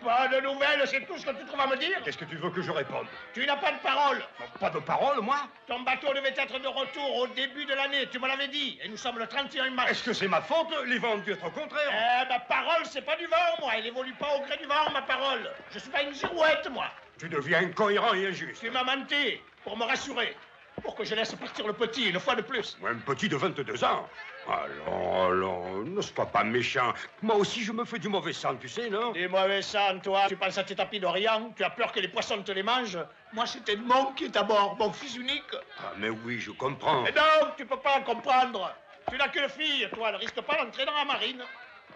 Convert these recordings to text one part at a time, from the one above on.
Pas de nouvelles, c'est tout ce que tu trouves à me dire? Qu'est-ce que tu veux que je réponde? Tu n'as pas de parole. Non, pas de parole, moi? Ton bateau devait être de retour au début de l'année, tu me l'avais dit, et nous sommes le 31 mars. Est-ce que c'est ma faute? Les vents ont dû être au contraire. Ma parole, c'est pas du vent, moi. Elle évolue pas au gré du vent, ma parole. Je suis pas une girouette, moi. Tu deviens incohérent et injuste. Tu m'as menti pour me rassurer, pour que je laisse partir le petit une fois de plus. Un petit de 22 ans. Allons, ne sois pas méchant. Moi aussi, je me fais du mauvais sang, tu sais, non? Du mauvais sang, toi. Tu penses à tes tapis d'Orient? Tu as peur que les poissons te les mangent? Moi, c'était Edmond qui est à bord, mon fils unique. Ah, mais oui, je comprends. Et donc, tu peux pas comprendre. Tu n'as qu'une fille, toi. Ne risque pas d'entrer dans la marine.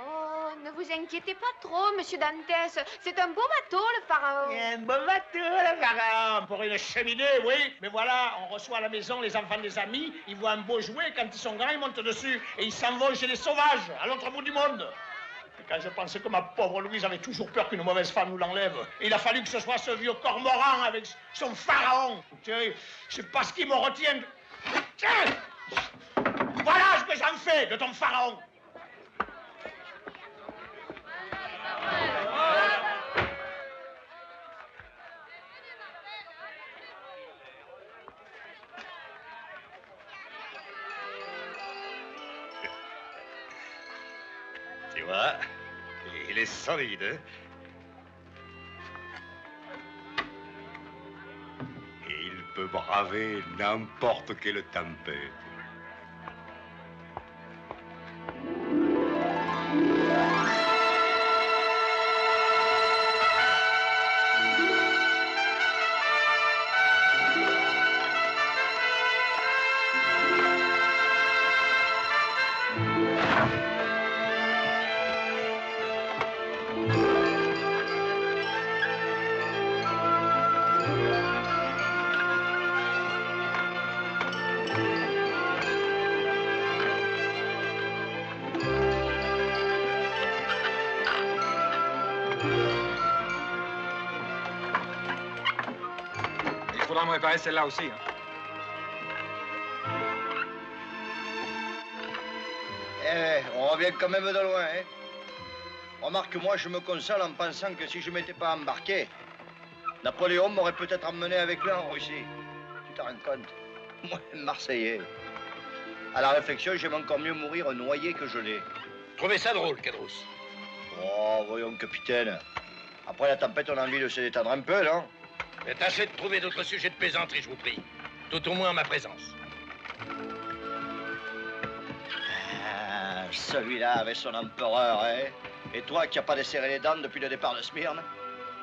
Oh, ne vous inquiétez pas trop, monsieur Dantès. C'est un beau bateau, le Pharaon. Un beau bateau, le Pharaon. Pour une cheminée, oui. Mais voilà, on reçoit à la maison les enfants des amis. Ils voient un beau jouet. Quand ils sont grands, ils montent dessus. Et ils s'en vont chez les sauvages, à l'autre bout du monde. Et quand je pensais que ma pauvre Louise avait toujours peur qu'une mauvaise femme nous l'enlève, il a fallu que ce soit ce vieux cormoran avec son Pharaon. Tu sais, c'est pas ce qui me retient. Tiens! Voilà ce que j'en fais de ton Pharaon. Tu vois, il est solide, hein? Et il peut braver n'importe quelle tempête. Il faudra me réparer celle-là aussi. Hein. On revient quand même de loin, hein. Remarque, moi, je me console en pensant que si je m'étais pas embarqué, Napoléon m'aurait peut-être emmené avec lui en Russie. Tu t'en rends compte? Moi, Marseillais. À la réflexion, j'aime encore mieux mourir noyé que gelé. Trouvez ça drôle, Cadrousse? Oh, voyons, capitaine. Après la tempête, on a envie de se détendre un peu, non? Mais tâchez de trouver d'autres sujets de plaisanterie, je vous prie. Tout au moins en ma présence. Ah, celui-là avec son empereur, hein? Et toi qui n'as pas desserré les dents depuis le départ de Smyrne?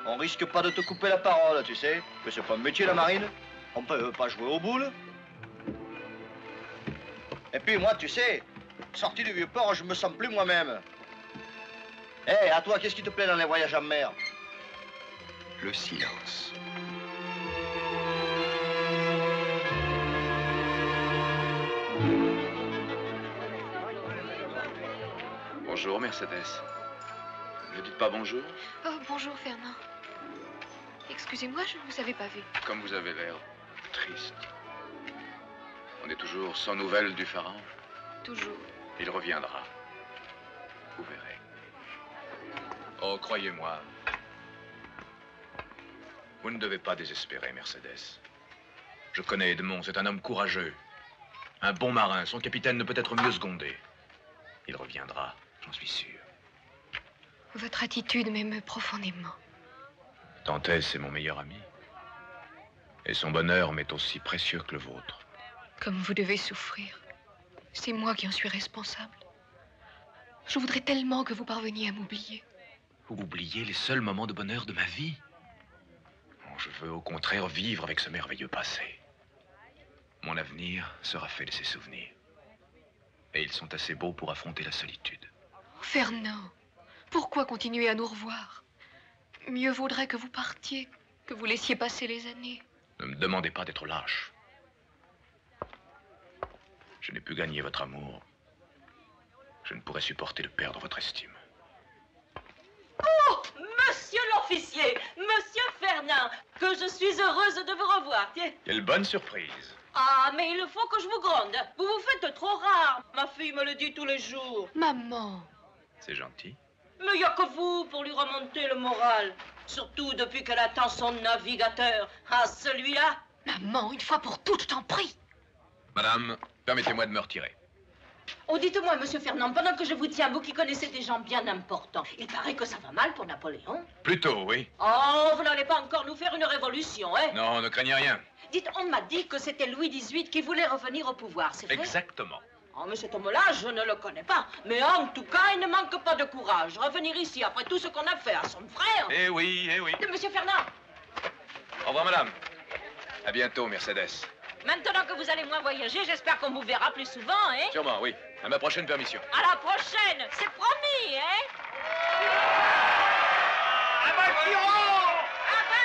On risque pas de te couper la parole, tu sais. Que c'est pas un métier, la marine. On peut pas jouer aux boules. Et puis moi, tu sais, sorti du Vieux-Port, je me sens plus moi-même. Hé, à toi, qu'est-ce qui te plaît dans les voyages en mer? Le silence. Bonjour, Mercedes. Ne dites pas bonjour? Oh, bonjour, Fernand. Excusez-moi, je ne vous avais pas vu. Comme vous avez l'air triste. On est toujours sans nouvelles du pharaon? Toujours. Il reviendra. Vous verrez. Oh, croyez-moi. Vous ne devez pas désespérer, Mercedes. Je connais Edmond, c'est un homme courageux. Un bon marin, son capitaine ne peut être mieux secondé. Il reviendra, j'en suis sûr. Votre attitude m'émeut profondément. Dantès est mon meilleur ami. Et son bonheur m'est aussi précieux que le vôtre. Comme vous devez souffrir. C'est moi qui en suis responsable. Je voudrais tellement que vous parveniez à m'oublier. Vous oubliez les seuls moments de bonheur de ma vie? Oh, je veux au contraire vivre avec ce merveilleux passé. Mon avenir sera fait de ces souvenirs. Et ils sont assez beaux pour affronter la solitude. Fernand, pourquoi continuer à nous revoir? Mieux vaudrait que vous partiez, que vous laissiez passer les années. Ne me demandez pas d'être lâche. Je n'ai pu gagner votre amour. Je ne pourrais supporter de perdre votre estime. Oh, monsieur l'officier, monsieur Fernand, que je suis heureuse de vous revoir. Tiens. Quelle bonne surprise. Ah, mais il faut que je vous gronde. Vous vous faites trop rare. Ma fille me le dit tous les jours. Maman. C'est gentil. Mais il n'y a que vous pour lui remonter le moral. Surtout depuis qu'elle attend son navigateur. Ah, celui-là. Maman, une fois pour toutes, je t'en prie. Madame, permettez-moi de me retirer. Oh, dites-moi, monsieur Fernand, pendant que je vous tiens, vous qui connaissez des gens bien importants, il paraît que ça va mal pour Napoléon. Plutôt, oui. Oh, vous n'allez pas encore nous faire une révolution, hein? Non, ne craignez rien. Dites, on m'a dit que c'était Louis XVIII qui voulait revenir au pouvoir, c'est vrai? Exactement. Oh, mais cet homme-là, je ne le connais pas. Mais en tout cas, il ne manque pas de courage. Revenir ici après tout ce qu'on a fait à son frère. Eh oui, eh oui. Monsieur Fernand. Au revoir, madame. À bientôt, Mercedes. Maintenant que vous allez moins voyager, j'espère qu'on vous verra plus souvent, hein? Sûrement, oui. À ma prochaine permission. À la prochaine, c'est promis, hein? À bas le tyran! À bas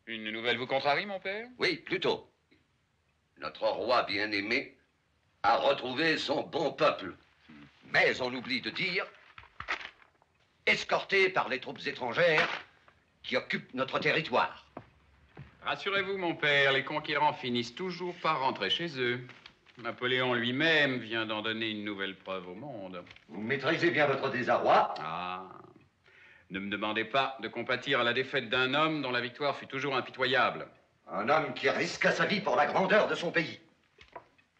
Une nouvelle vous contrarie, mon père? Oui, plutôt. Notre roi bien-aimé a retrouvé son bon peuple. Mais on oublie de dire, escorté par les troupes étrangères qui occupent notre territoire. Rassurez-vous, mon père, les conquérants finissent toujours par rentrer chez eux. Napoléon lui-même vient d'en donner une nouvelle preuve au monde. Vous maîtrisez bien votre désarroi. Ah, ne me demandez pas de compatir à la défaite d'un homme dont la victoire fut toujours impitoyable. Un homme qui risqua sa vie pour la grandeur de son pays.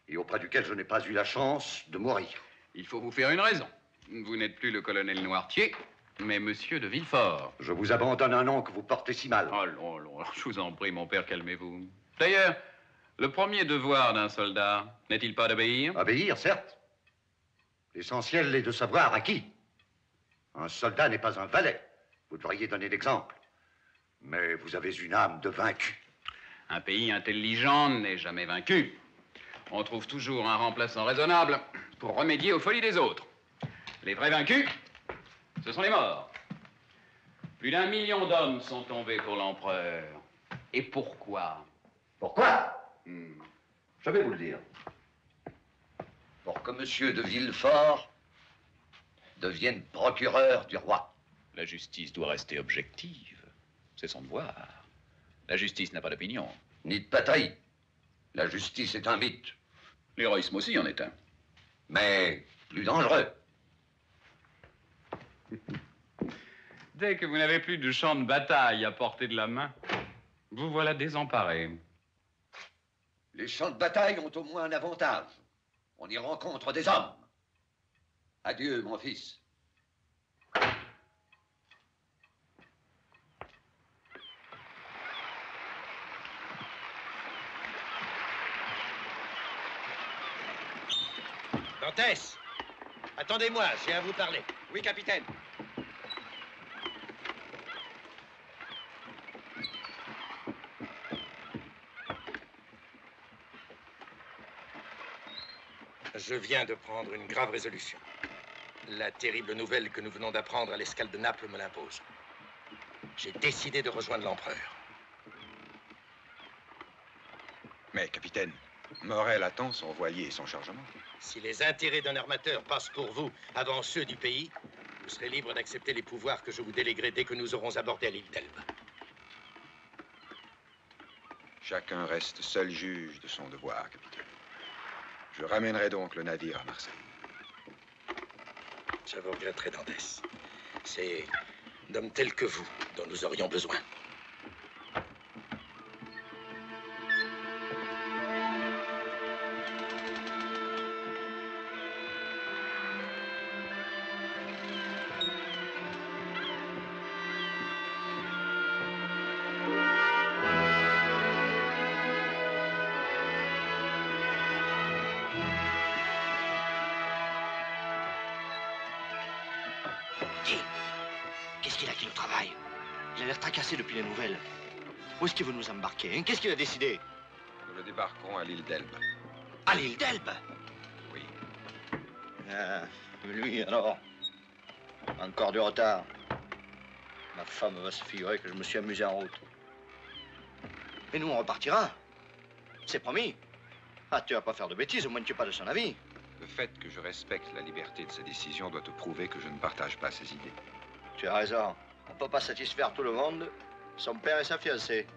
Et auprès duquel je n'ai pas eu la chance de mourir. Il faut vous faire une raison. Vous n'êtes plus le colonel Noirtier, mais monsieur de Villefort. Je vous abandonne un nom que vous portez si mal. Oh, non, non, je vous en prie, mon père, calmez-vous. D'ailleurs, le premier devoir d'un soldat, n'est-il pas d'obéir? Obéir, certes. L'essentiel est de savoir à qui. Un soldat n'est pas un valet. Vous devriez donner l'exemple. Mais vous avez une âme de vaincu. Un pays intelligent n'est jamais vaincu. On trouve toujours un remplaçant raisonnable pour remédier aux folies des autres. Les vrais vaincus, ce sont les morts. Plus d'1 million d'hommes sont tombés pour l'empereur. Et pourquoi? Pourquoi? Je vais vous le dire. Pour que monsieur de Villefort devienne procureur du roi. La justice doit rester objective. C'est son devoir. La justice n'a pas d'opinion. Ni de patrie. La justice est un mythe. L'héroïsme aussi en est un. Mais plus dangereux. Dès que vous n'avez plus de champ de bataille à portée de la main, vous voilà désemparé. Les champs de bataille ont au moins un avantage. On y rencontre des hommes. Adieu, mon fils. Dantès, attendez-moi, j'ai à vous parler. Oui, capitaine. Je viens de prendre une grave résolution. La terrible nouvelle que nous venons d'apprendre à l'escale de Naples me l'impose. J'ai décidé de rejoindre l'empereur. Mais, capitaine, Morel attend son voilier et son chargement. Si les intérêts d'un armateur passent pour vous avant ceux du pays, vous serez libre d'accepter les pouvoirs que je vous déléguerai dès que nous aurons abordé à l'île d'Elbe. Chacun reste seul juge de son devoir, capitaine. Je ramènerai donc le navire à Marseille. Je vous regretterai, Dantès. C'est d'hommes tels que vous dont nous aurions besoin. Qu'est-ce qu'il a qui nous travaille? Il a l'air tracassé depuis les nouvelles. Où est-ce qu'il veut nous embarquer, hein? Qu'est-ce qu'il a décidé? Nous le débarquerons à l'île d'Elbe. À l'île d'Elbe? Oui. Ah, lui, alors. Encore du retard. Ma femme va se figurer que je me suis amusé en route. Et nous, on repartira. C'est promis. Ah, tu vas pas faire de bêtises, au moins tu es pas de son avis. Le fait que je respecte la liberté de sa décision doit te prouver que je ne partage pas ses idées. Tu as raison. On peut pas satisfaire tout le monde. Son père et sa fiancée.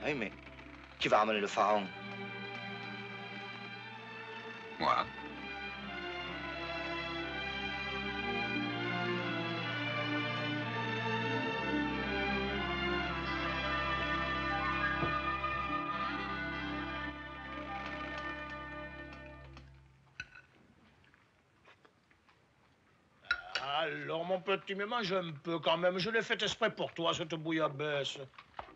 Oui, mais qui va ramener le pharaon? Moi? Alors, mon petit, mais mange un peu quand même. Je l'ai fait exprès pour toi, cette bouillabaisse.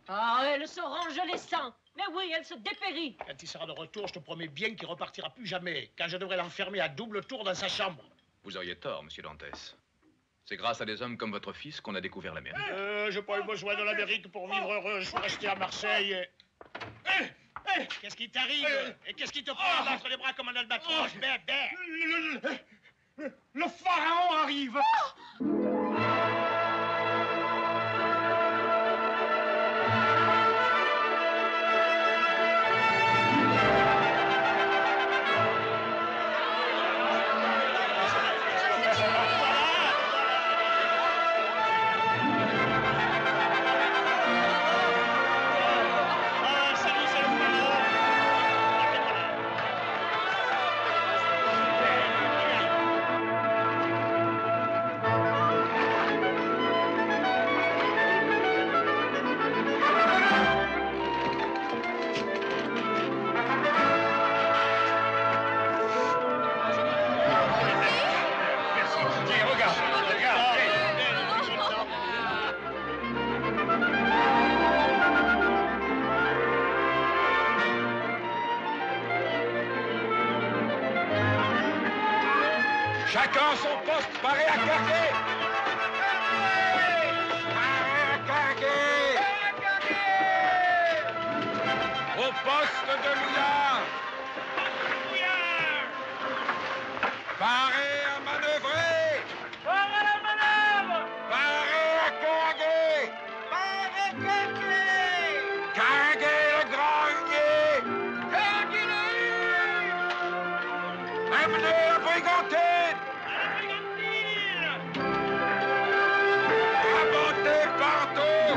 Ah, elle se range les sangs. Mais oui, elle se dépérit. Quand il sera de retour, je te promets bien qu'il repartira plus jamais. Quand je devrais l'enfermer à double tour dans sa chambre. Vous auriez tort, monsieur Dantès. C'est grâce à des hommes comme votre fils qu'on a découvert l'Amérique. J'ai pas eu besoin de l'Amérique pour vivre heureux. Je suis resté à Marseille. Qu'est-ce qui t'arrive? Et qu'est-ce qui te prend entre les bras comme un albatros, bébé? Le pharaon arrive! Chacun son poste, paré à carguer! Paré à carguer! Au poste de Louillard! Paré à manœuvrer! Paré à manœuvre! Paré à carguer! Paré à carguer! Carguer le grand hunier! Carguer le Amenez la brigantine! Remontez partout!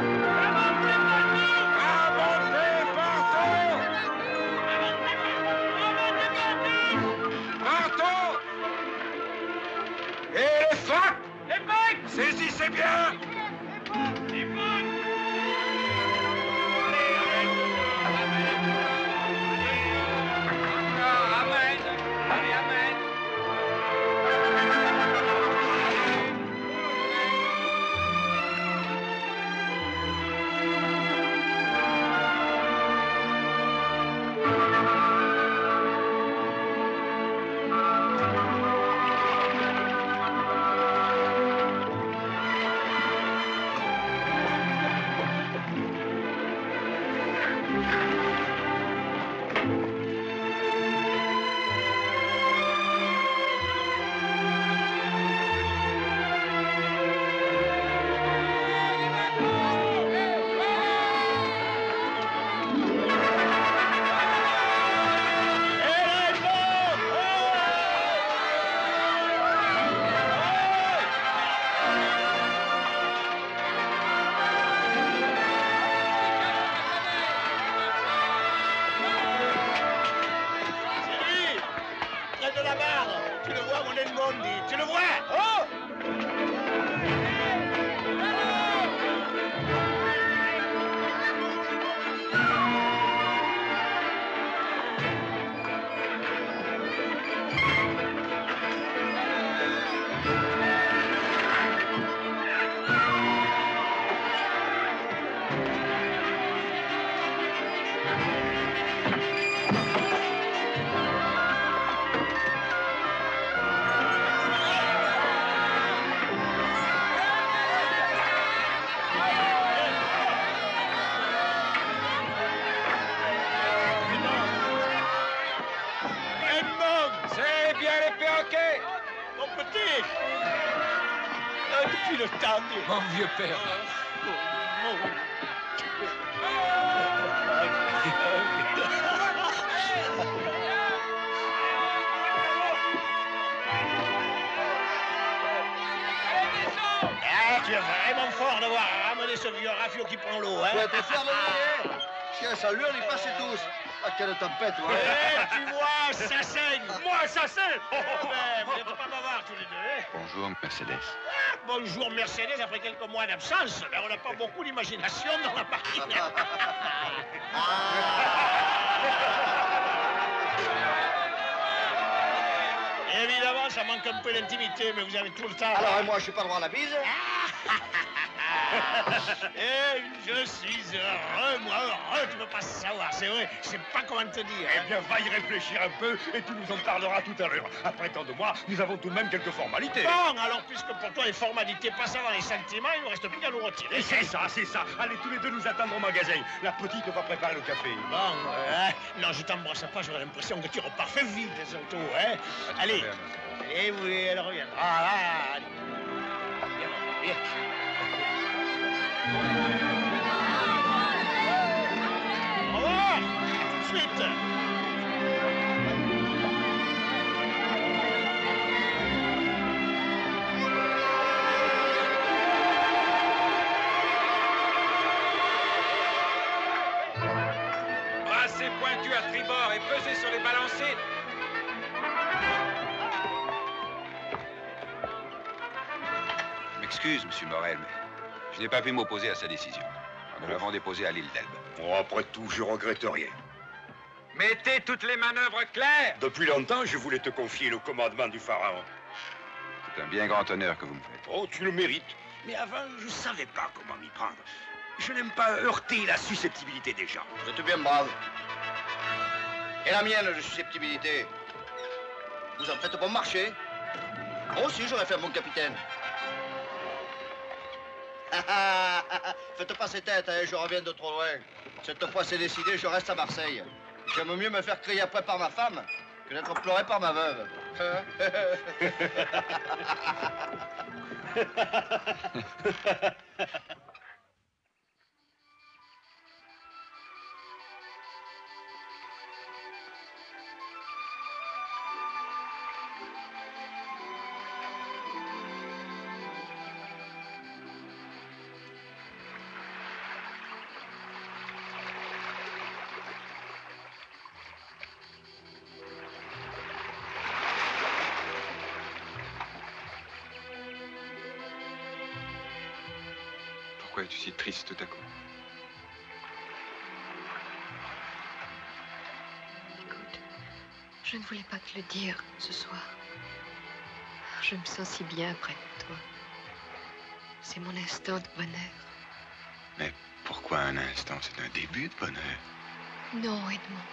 Remontez partout! Partout! Et les facs! Saisissez bien! Tu le vois? Oh! C'est bien les perroquets! Mon petit! Depuis le temps de... Mon vieux père. Ah, tu es vraiment fort d'avoir ramené ce vieux rafio qui prend l'eau, hein? Faut être fier de lui, hein? Tiens, ça lui, on y passe tous. Ah, quelle tempête, ouais. Eh, tu vois, ça saigne! Moi, ça saigne! Ben, vous n'êtes pas bavards tous les deux, hein? Bonjour, Mercedes. Ah, bonjour, Mercedes, après quelques mois d'absence. Ben, on n'a pas beaucoup d'imagination dans la marine. Évidemment, ça manque un peu d'intimité, mais vous avez tout le temps. Alors, et moi, je suis pas droit à la bise? Eh, je suis heureux, moi, heureux, tu peux pas savoir, c'est vrai, je sais pas comment te dire. Eh bien, va y réfléchir un peu et tu nous en parleras tout à l'heure. Après tant de mois, nous avons tout de même quelques formalités. Bon, alors, puisque pour toi les formalités passent avant les sentiments, il ne reste plus qu'à nous retirer. Et c'est ça, c'est ça. Allez, tous les deux nous attendre au magasin. La petite va préparer le café. Bon, non, je t'embrasse pas, j'aurais l'impression que tu repars fait vite, les autos, hein. Allez, allez, oui, elle reviendra. Ah, là, allez. Viens, viens. Au revoir, à tout de suite. Brassez pointu à tribord et pesez sur les balanciers. Je m'excuse, monsieur Morel, mais je n'ai pas pu m'opposer à sa décision. Nous l'avons déposé à l'île d'Elbe. Bon, après tout, je regrette rien. Mettez toutes les manœuvres claires. Depuis longtemps, je voulais te confier le commandement du Pharaon. C'est un bien grand honneur que vous me faites. Oh, tu le mérites. Mais avant, je savais pas comment m'y prendre. Je n'aime pas heurter la susceptibilité des gens. Vous êtes bien brave. Et la mienne de susceptibilité. Vous en faites bon marché. Moi aussi, j'aurais fait un bon capitaine. Faites pas ces têtes, hein, je reviens de trop loin. Cette fois, c'est décidé, je reste à Marseille. J'aime mieux me faire crier après par ma femme que d'être pleuré par ma veuve. Pourquoi es-tu si triste tout à coup? Écoute, je ne voulais pas te le dire ce soir. Je me sens si bien près de toi. C'est mon instant de bonheur. Mais pourquoi un instant? C'est un début de bonheur. Non, Edmond.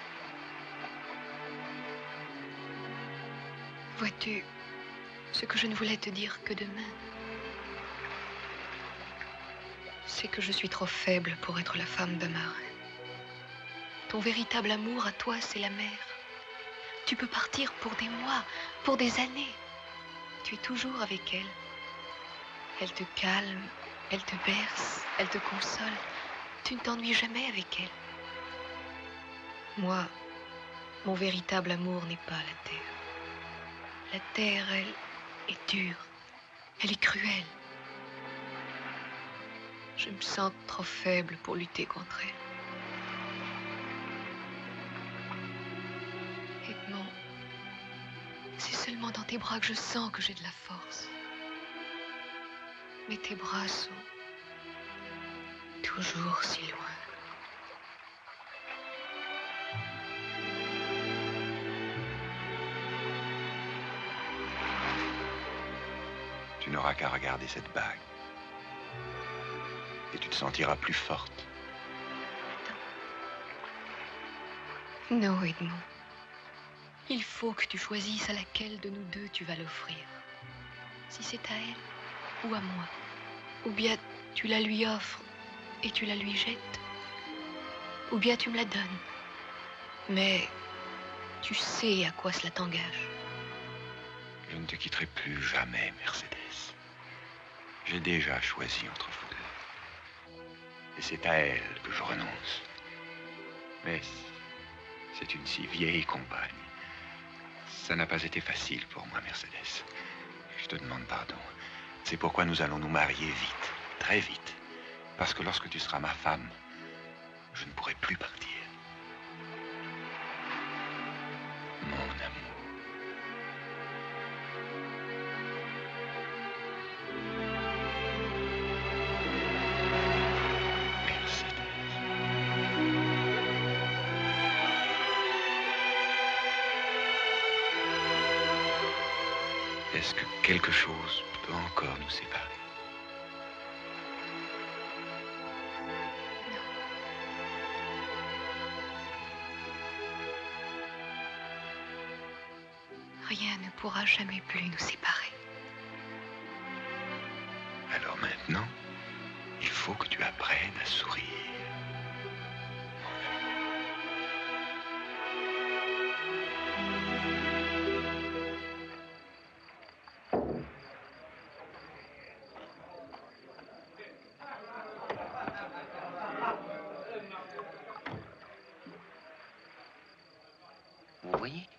Vois-tu, ce que je ne voulais te dire que demain, c'est que je suis trop faible pour être la femme d'un marin. Ton véritable amour à toi, c'est la mer. Tu peux partir pour des mois, pour des années. Tu es toujours avec elle. Elle te calme, elle te berce, elle te console. Tu ne t'ennuies jamais avec elle. Moi, mon véritable amour n'est pas la terre. La terre, elle, est dure. Elle est cruelle. Je me sens trop faible pour lutter contre elle. Edmond, c'est seulement dans tes bras que je sens que j'ai de la force. Mais tes bras sont toujours si loin. Tu n'auras qu'à regarder cette bague. Et tu te sentiras plus forte. Non, Edmond. Il faut que tu choisisses à laquelle de nous deux tu vas l'offrir. Si c'est à elle ou à moi. Ou bien tu la lui offres et tu la lui jettes. Ou bien tu me la donnes. Mais tu sais à quoi cela t'engage. Je ne te quitterai plus jamais, Mercedes. J'ai déjà choisi entre vous deux. Et c'est à elle que je renonce. Mais c'est une si vieille compagne. Ça n'a pas été facile pour moi, Mercedes. Je te demande pardon. C'est pourquoi nous allons nous marier vite, très vite. Parce que lorsque tu seras ma femme, je ne pourrai plus partir. Mon amour. Est-ce que quelque chose peut encore nous séparer? Rien ne pourra jamais plus nous séparer. Alors maintenant, il faut que tu apprennes à sourire. Vous voyez?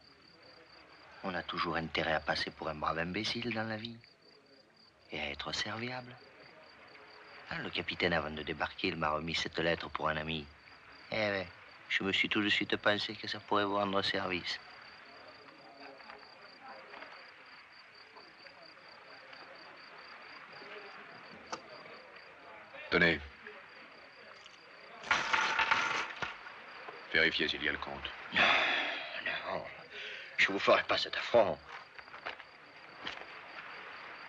On a toujours intérêt à passer pour un brave imbécile dans la vie. Et à être serviable. Ah, le capitaine, avant de débarquer, il m'a remis cette lettre pour un ami. Eh ouais, je me suis tout de suite pensé que ça pourrait vous rendre service. Tenez. Vérifiez s'il y a le compte. Non, je vous ferai pas cet affront.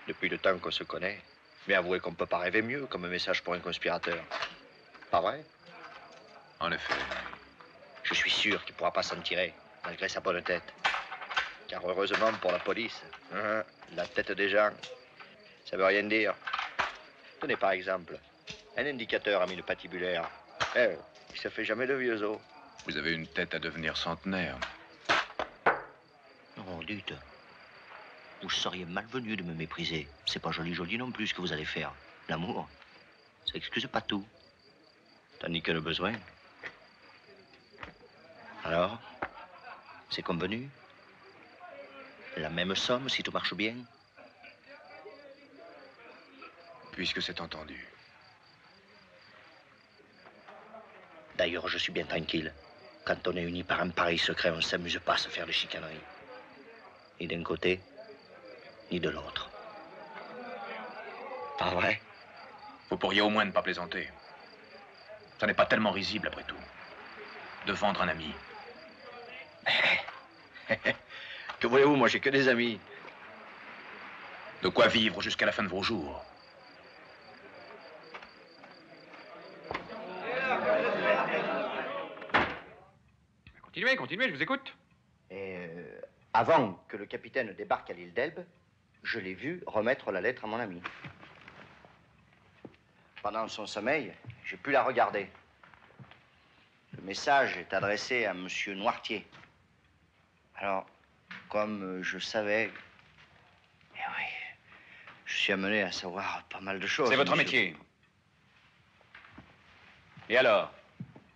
Depuis le temps qu'on se connaît, mais avouez qu'on ne peut pas rêver mieux comme un message pour un conspirateur. Pas vrai? En effet. Je suis sûr qu'il ne pourra pas s'en tirer, malgré sa bonne tête. Car heureusement pour la police, la tête des gens, ça veut rien dire. Tenez par exemple, un indicateur à mine patibulaire. Il se fait jamais de vieux os. Vous avez une tête à devenir centenaire. Oh, dites. Vous seriez malvenu de me mépriser. C'est pas joli non plus ce que vous allez faire. L'amour, ça excuse pas tout. Tandis que le besoin. Alors, c'est convenu? La même somme si tout marche bien? Puisque c'est entendu. D'ailleurs, je suis bien tranquille. Quand on est unis par un pareil secret, on ne s'amuse pas à se faire de chicaneries. Ni d'un côté, ni de l'autre. Pas vrai? Vous pourriez au moins ne pas plaisanter. Ça n'est pas tellement risible, après tout, de vendre un ami. Que voulez-vous, moi j'ai que des amis. De quoi vivre jusqu'à la fin de vos jours. Continuez, continuez, je vous écoute. Et avant que le capitaine débarque à l'île d'Elbe, je l'ai vu remettre la lettre à mon ami. Pendant son sommeil, j'ai pu la regarder. Le message est adressé à Monsieur Noirtier. Alors, comme je savais... Eh oui, je suis amené à savoir pas mal de choses. C'est votre monsieur. métier. Et alors?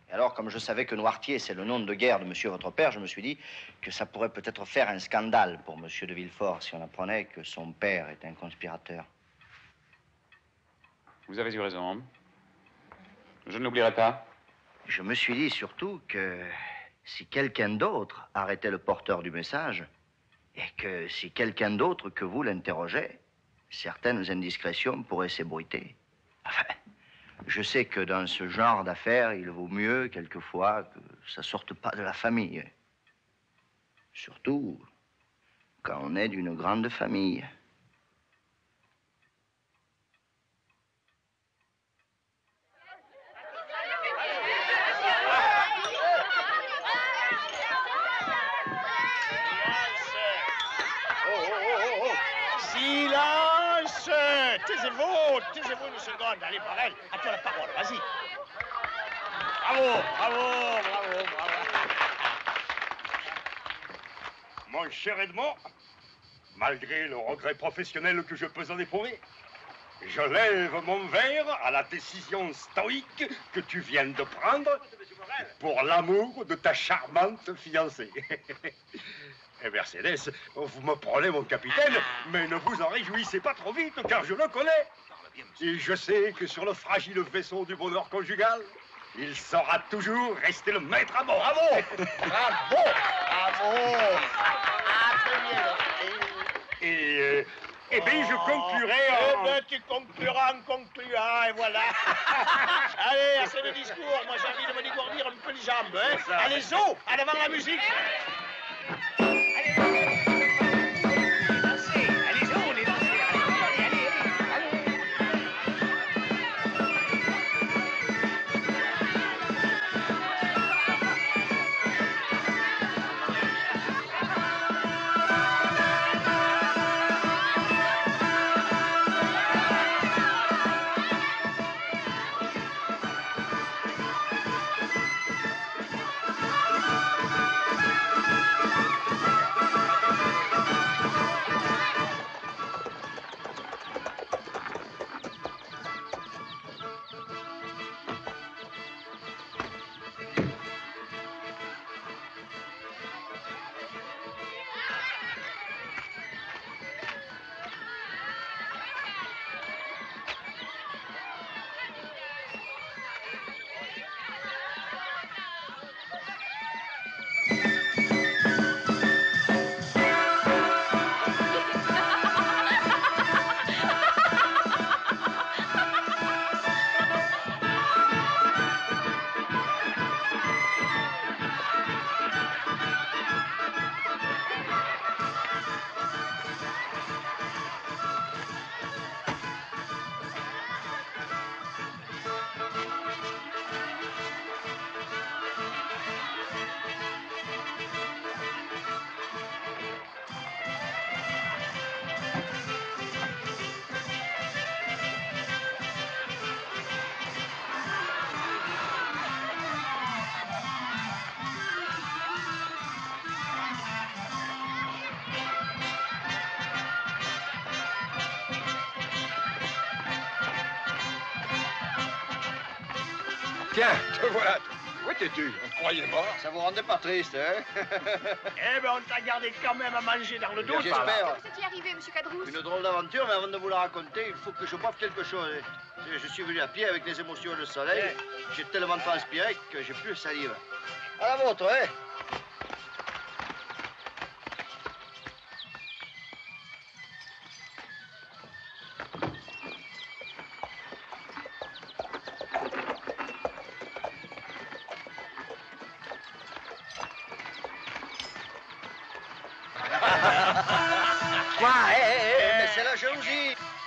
Et alors, comme je savais que Noirtier, c'est le nom de guerre de monsieur votre père, je me suis dit que ça pourrait peut-être faire un scandale pour monsieur de Villefort si on apprenait que son père est un conspirateur. Vous avez eu raison. Je ne l'oublierai pas. Je me suis dit surtout que si quelqu'un d'autre arrêtait le porteur du message, et que si quelqu'un d'autre que vous l'interrogeait, certaines indiscrétions pourraient s'ébruiter. Enfin, je sais que dans ce genre d'affaires, il vaut mieux, quelquefois, que ça sorte pas de la famille. Surtout quand on est d'une grande famille. Silence! Taisez-vous une seconde. Allez, pareil, à toi la parole, vas-y. Bravo. Mon cher Edmond, malgré le regret professionnel que je peux en éprouver, je lève mon verre à la décision stoïque que tu viens de prendre pour l'amour de ta charmante fiancée. Et Mercedes, vous me prenez mon capitaine, mais ne vous en réjouissez pas trop vite, car je le connais. Et je sais que sur le fragile vaisseau du bonheur conjugal, il saura toujours rester le maître à bord. Bravo! Eh bien, je conclurai en... Eh bien, tu concluras en concluant, et voilà. Allez, assez de discours. Moi, j'ai envie de me dégourdir un peu les jambes, hein. Allez, zo, en avant la musique. Tiens, te voilà. Où étais-tu? On te croyait mort. Ça vous rendait pas triste, hein? Eh ben, on t'a gardé quand même à manger dans le dos. J'espère. Qu'est-ce qui est arrivé, monsieur Cadrousse? Une drôle d'aventure, mais avant de vous la raconter, il faut que je boive quelque chose. Je suis venu à pied avec les émotions et le soleil. J'ai tellement transpiré que j'ai plus de salive. À la vôtre, hein?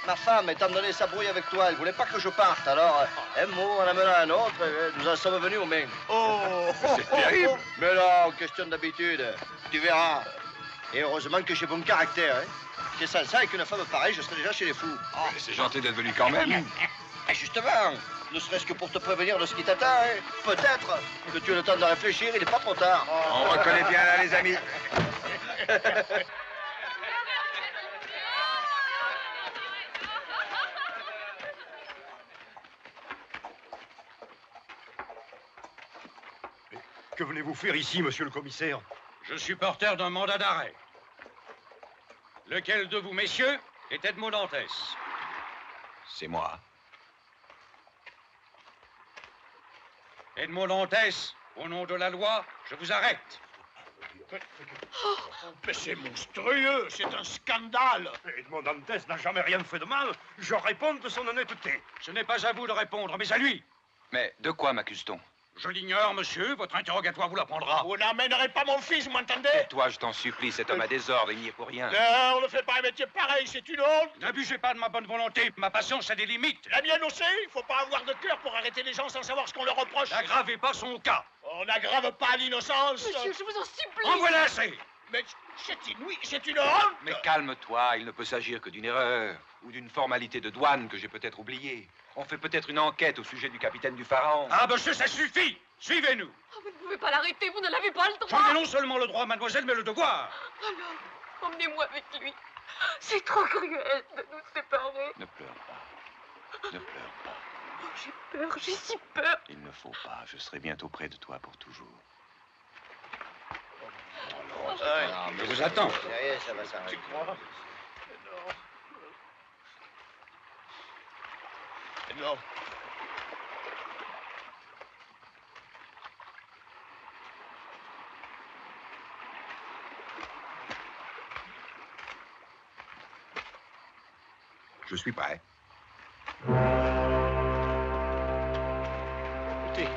Ma femme, étant donné sa brouille avec toi, elle voulait pas que je parte. Alors, un mot en amenant un autre, nous en sommes venus aux mains. Oh, c'est terrible. Mais non, question d'habitude. Tu verras. Et heureusement que j'ai bon caractère. Hein. C'est ça, avec une femme pareille, je serais déjà chez les fous. Mais c'est gentil d'être venu quand même. Et justement, ne serait-ce que pour te prévenir de ce qui t'attend. Hein. Peut-être que tu as le temps de réfléchir, il n'est pas trop tard. On reconnaît bien là, les amis. Que venez-vous faire ici, monsieur le commissaire? Je suis porteur d'un mandat d'arrêt. Lequel de vous, messieurs, est Edmond Dantès? C'est moi. Edmond Dantès, au nom de la loi, je vous arrête. Mais c'est monstrueux, c'est un scandale. Edmond Dantès n'a jamais rien fait de mal. Je réponds de son honnêteté. Ce n'est pas à vous de répondre, mais à lui. Mais de quoi m'accuse-t-on? Je l'ignore, monsieur. Votre interrogatoire vous l'apprendra. Vous n'amènerez pas mon fils, vous m'entendez? Et toi, je t'en supplie, cet homme a des ordres, il n'y est pour rien. Non, on ne fait pas un métier pareil, c'est une honte. N'abusez pas de ma bonne volonté. Ma patience a des limites. La mienne aussi, il faut pas avoir de cœur pour arrêter les gens sans savoir ce qu'on leur reproche. N'aggravez pas son cas. On n'aggrave pas l'innocence. Monsieur, je vous en supplie. En voilà assez. Mais c'est inouï, c'est une honte. Mais calme-toi, il ne peut s'agir que d'une erreur, ou d'une formalité de douane que j'ai peut-être oubliée. On fait peut-être une enquête au sujet du capitaine du Pharaon. Ah, monsieur, ça suffit. Suivez-nous. Oh, vous ne pouvez pas l'arrêter, vous n'en avez pas le droit. J'en ai non seulement le droit, mademoiselle, mais le devoir. Alors, emmenez-moi avec lui. C'est trop cruel de nous séparer. Ne pleure pas. Ne pleure pas. Oh, j'ai peur, j'ai si peur. Il ne faut pas, je serai bientôt près de toi pour toujours. Je vous attends. Derrière, ça va s'arrêter. Tu crois? Non. Non. Je suis prêt. Écoutez.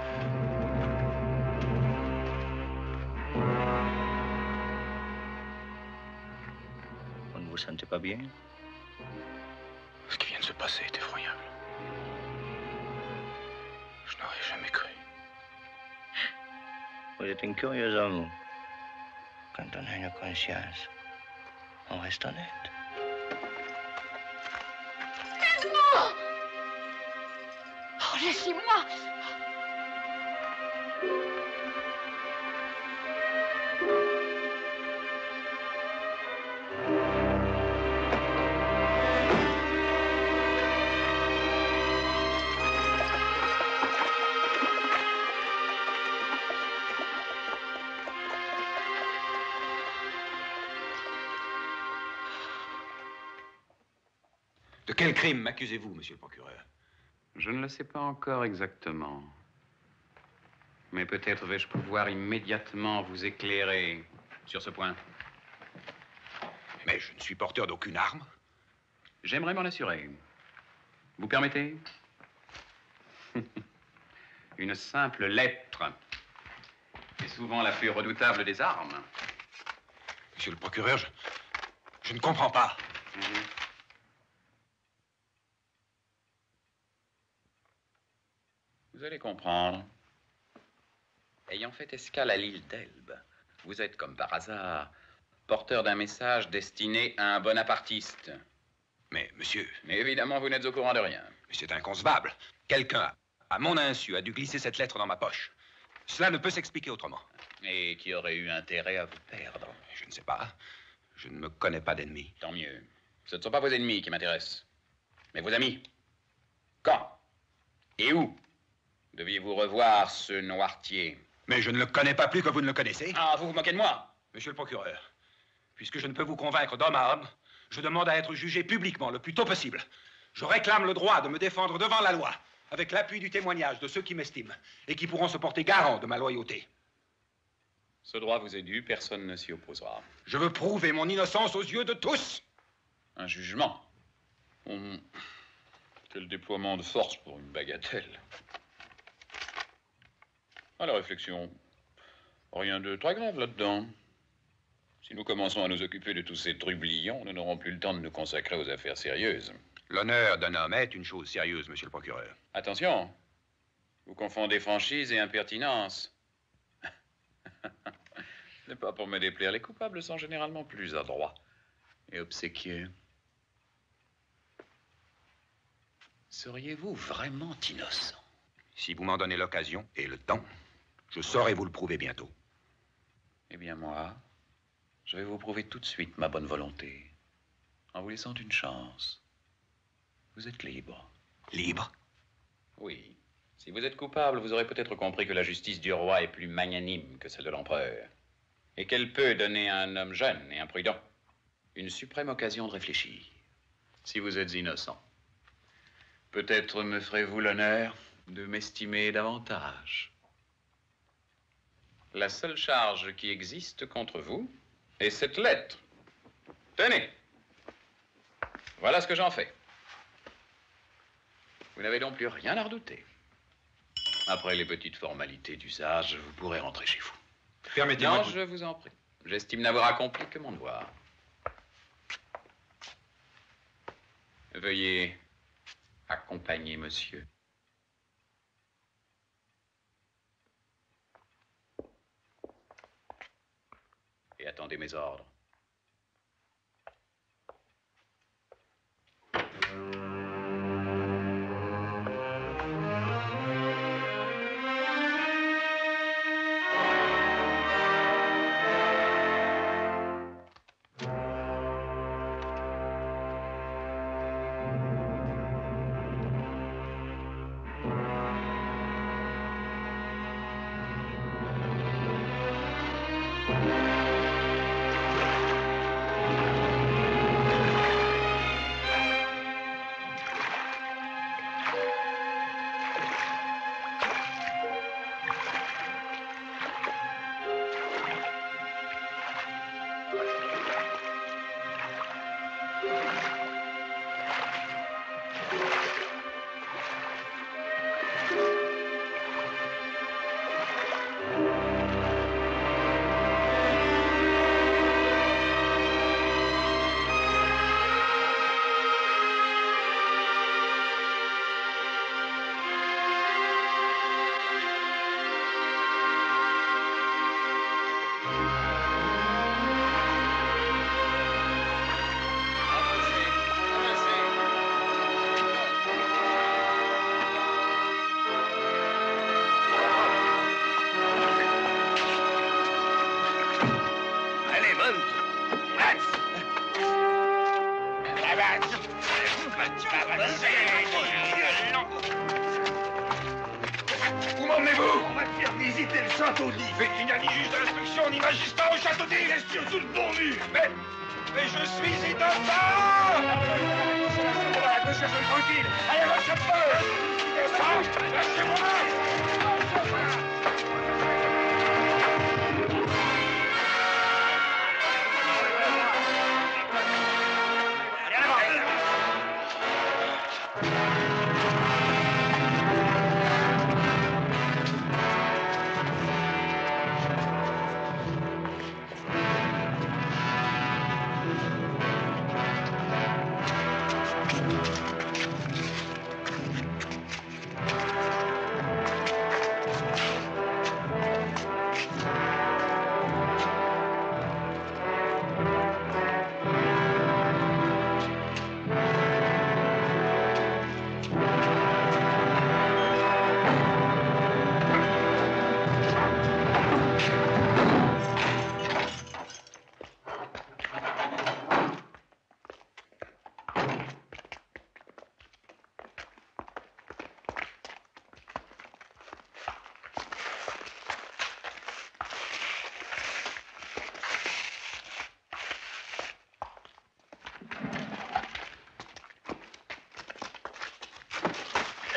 Vous ne vous sentez pas bien? Ce qui vient de se passer est effroyable. Je n'aurais jamais cru. Vous êtes un curieux homme. Quand on a une conscience, on reste honnête. Edmond! Oh, laissez-moi! De quel crime m'accusez-vous, monsieur le procureur? Je ne le sais pas encore exactement. Mais peut-être vais-je pouvoir immédiatement vous éclairer sur ce point. Mais je ne suis porteur d'aucune arme. J'aimerais m'en assurer. Vous permettez? Une simple lettre est souvent la plus redoutable des armes. Monsieur le procureur, je ne comprends pas. Vous allez comprendre. Ayant fait escale à l'île d'Elbe, vous êtes, comme par hasard, porteur d'un message destiné à un bonapartiste. Mais, monsieur... Mais évidemment, vous n'êtes au courant de rien. Mais c'est inconcevable. Quelqu'un, à mon insu, a dû glisser cette lettre dans ma poche. Cela ne peut s'expliquer autrement. Et qui aurait eu intérêt à vous perdre? Je ne sais pas. Je ne me connais pas d'ennemis. Tant mieux. Ce ne sont pas vos ennemis qui m'intéressent, mais vos amis. Quand et où deviez-vous revoir ce noirtier? Mais je ne le connais pas plus que vous ne le connaissez. Ah, vous vous moquez de moi? Monsieur le procureur, puisque je ne peux vous convaincre d'homme à homme, je demande à être jugé publiquement le plus tôt possible. Je réclame le droit de me défendre devant la loi, avec l'appui du témoignage de ceux qui m'estiment et qui pourront se porter garant de ma loyauté. Ce droit vous est dû, personne ne s'y opposera. Je veux prouver mon innocence aux yeux de tous. Un jugement? Quel déploiement de force pour une bagatelle. À la réflexion, rien de très grave là-dedans. Si nous commençons à nous occuper de tous ces trublions, nous n'aurons plus le temps de nous consacrer aux affaires sérieuses. L'honneur d'un homme est une chose sérieuse, monsieur le procureur. Attention, vous confondez franchise et impertinence. Ce n'est pas pour me déplaire. Les coupables sont généralement plus adroits et obséquieux. Seriez-vous vraiment innocent? Si vous m'en donnez l'occasion et le temps, je saurai vous le prouver bientôt. Eh bien, moi, je vais vous prouver tout de suite ma bonne volonté. En vous laissant une chance. Vous êtes libre. Libre? Oui. Si vous êtes coupable, vous aurez peut-être compris que la justice du roi est plus magnanime que celle de l'empereur. Et qu'elle peut donner à un homme jeune et imprudent une suprême occasion de réfléchir. Si vous êtes innocent, peut-être me ferez-vous l'honneur de m'estimer davantage. La seule charge qui existe contre vous est cette lettre. Tenez. Voilà ce que j'en fais. Vous n'avez donc plus rien à redouter. Après les petites formalités d'usage, vous pourrez rentrer chez vous. Permettez-moi. Non, je vous en prie. J'estime n'avoir accompli que mon devoir. Veuillez accompagner monsieur. Et attendez mes ordres. Où m'emmenez-vous? On va te faire visiter le château d'If. Mais il n'y a ni juge d'instruction, ni magistrat au château d'If. Bien sûr, tout le pourvu. Mais je suis innocent! Voilà, que je sois tranquille. Allez, lâche un peu! Lâchez-moi!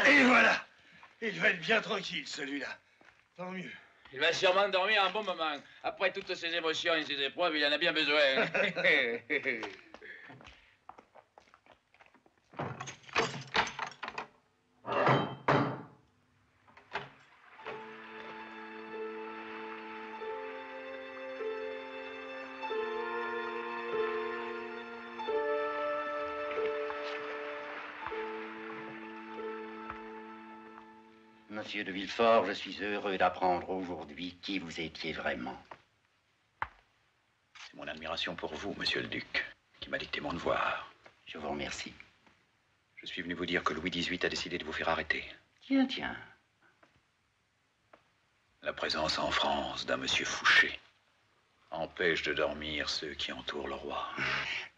Et voilà. Il va être bien tranquille, celui-là. Tant mieux. Il va sûrement dormir un bon moment. Après toutes ces émotions et ces épreuves, il en a bien besoin. Monsieur de Villefort, je suis heureux d'apprendre aujourd'hui qui vous étiez vraiment. C'est mon admiration pour vous, monsieur le duc, qui m'a dicté mon devoir. Je vous remercie. Je suis venu vous dire que Louis XVIII a décidé de vous faire arrêter. Tiens, tiens. La présence en France d'un monsieur Fouché empêche de dormir ceux qui entourent le roi.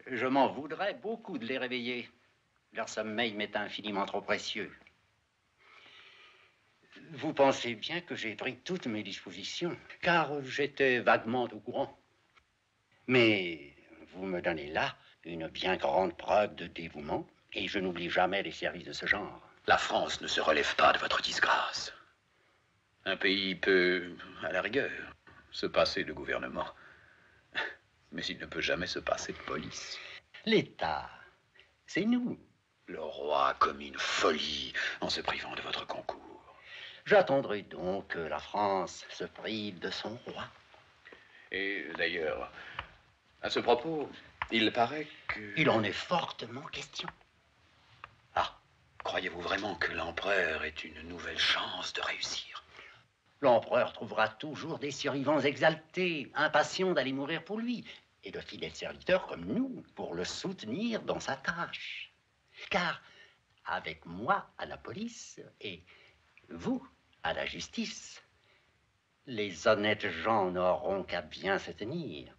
Je m'en voudrais beaucoup de les réveiller. Leur sommeil m'est infiniment trop précieux. Vous pensez bien que j'ai pris toutes mes dispositions, car j'étais vaguement au courant. Mais vous me donnez là une bien grande preuve de dévouement, et je n'oublie jamais les services de ce genre. La France ne se relève pas de votre disgrâce. Un pays peut, à la rigueur, se passer de gouvernement, mais il ne peut jamais se passer de police. L'État, c'est nous. Le roi a commis une folie en se privant de votre concours. J'attendrai donc que la France se prive de son roi. Et d'ailleurs, à ce propos, il paraît que... Il en est fortement question. Ah, croyez-vous vraiment que l'empereur ait une nouvelle chance de réussir? L'empereur trouvera toujours des survivants exaltés, impatients d'aller mourir pour lui, et de fidèles serviteurs comme nous pour le soutenir dans sa tâche. Car avec moi à la police et vous à la justice, les honnêtes gens n'auront qu'à bien se tenir.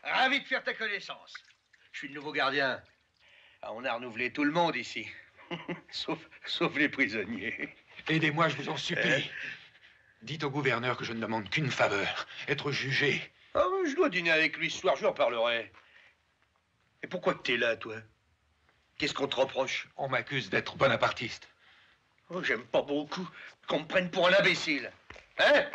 Ravi de faire ta connaissance. Je suis le nouveau gardien. Ah, on a renouvelé tout le monde ici. sauf les prisonniers. Aidez-moi, je vous en supplie. Dites au gouverneur que je ne demande qu'une faveur, être jugé. Ah, je dois dîner avec lui ce soir, je lui en parlerai. Et pourquoi que t'es là, toi? Qu'est-ce qu'on te reproche? On m'accuse d'être bonapartiste. Oh, j'aime pas beaucoup qu'on me prenne pour un imbécile. Hein?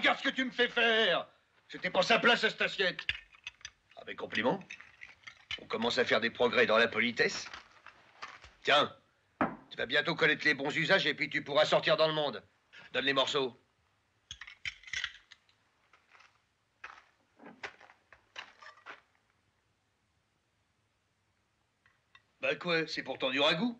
regarde ce que tu me fais faire. C'était pas sa place à cette assiette. Avec compliment. On commence à faire des progrès dans la politesse. Tiens, tu vas bientôt connaître les bons usages et puis tu pourras sortir dans le monde. Donne les morceaux. Bah quoi, c'est pourtant du ragoût.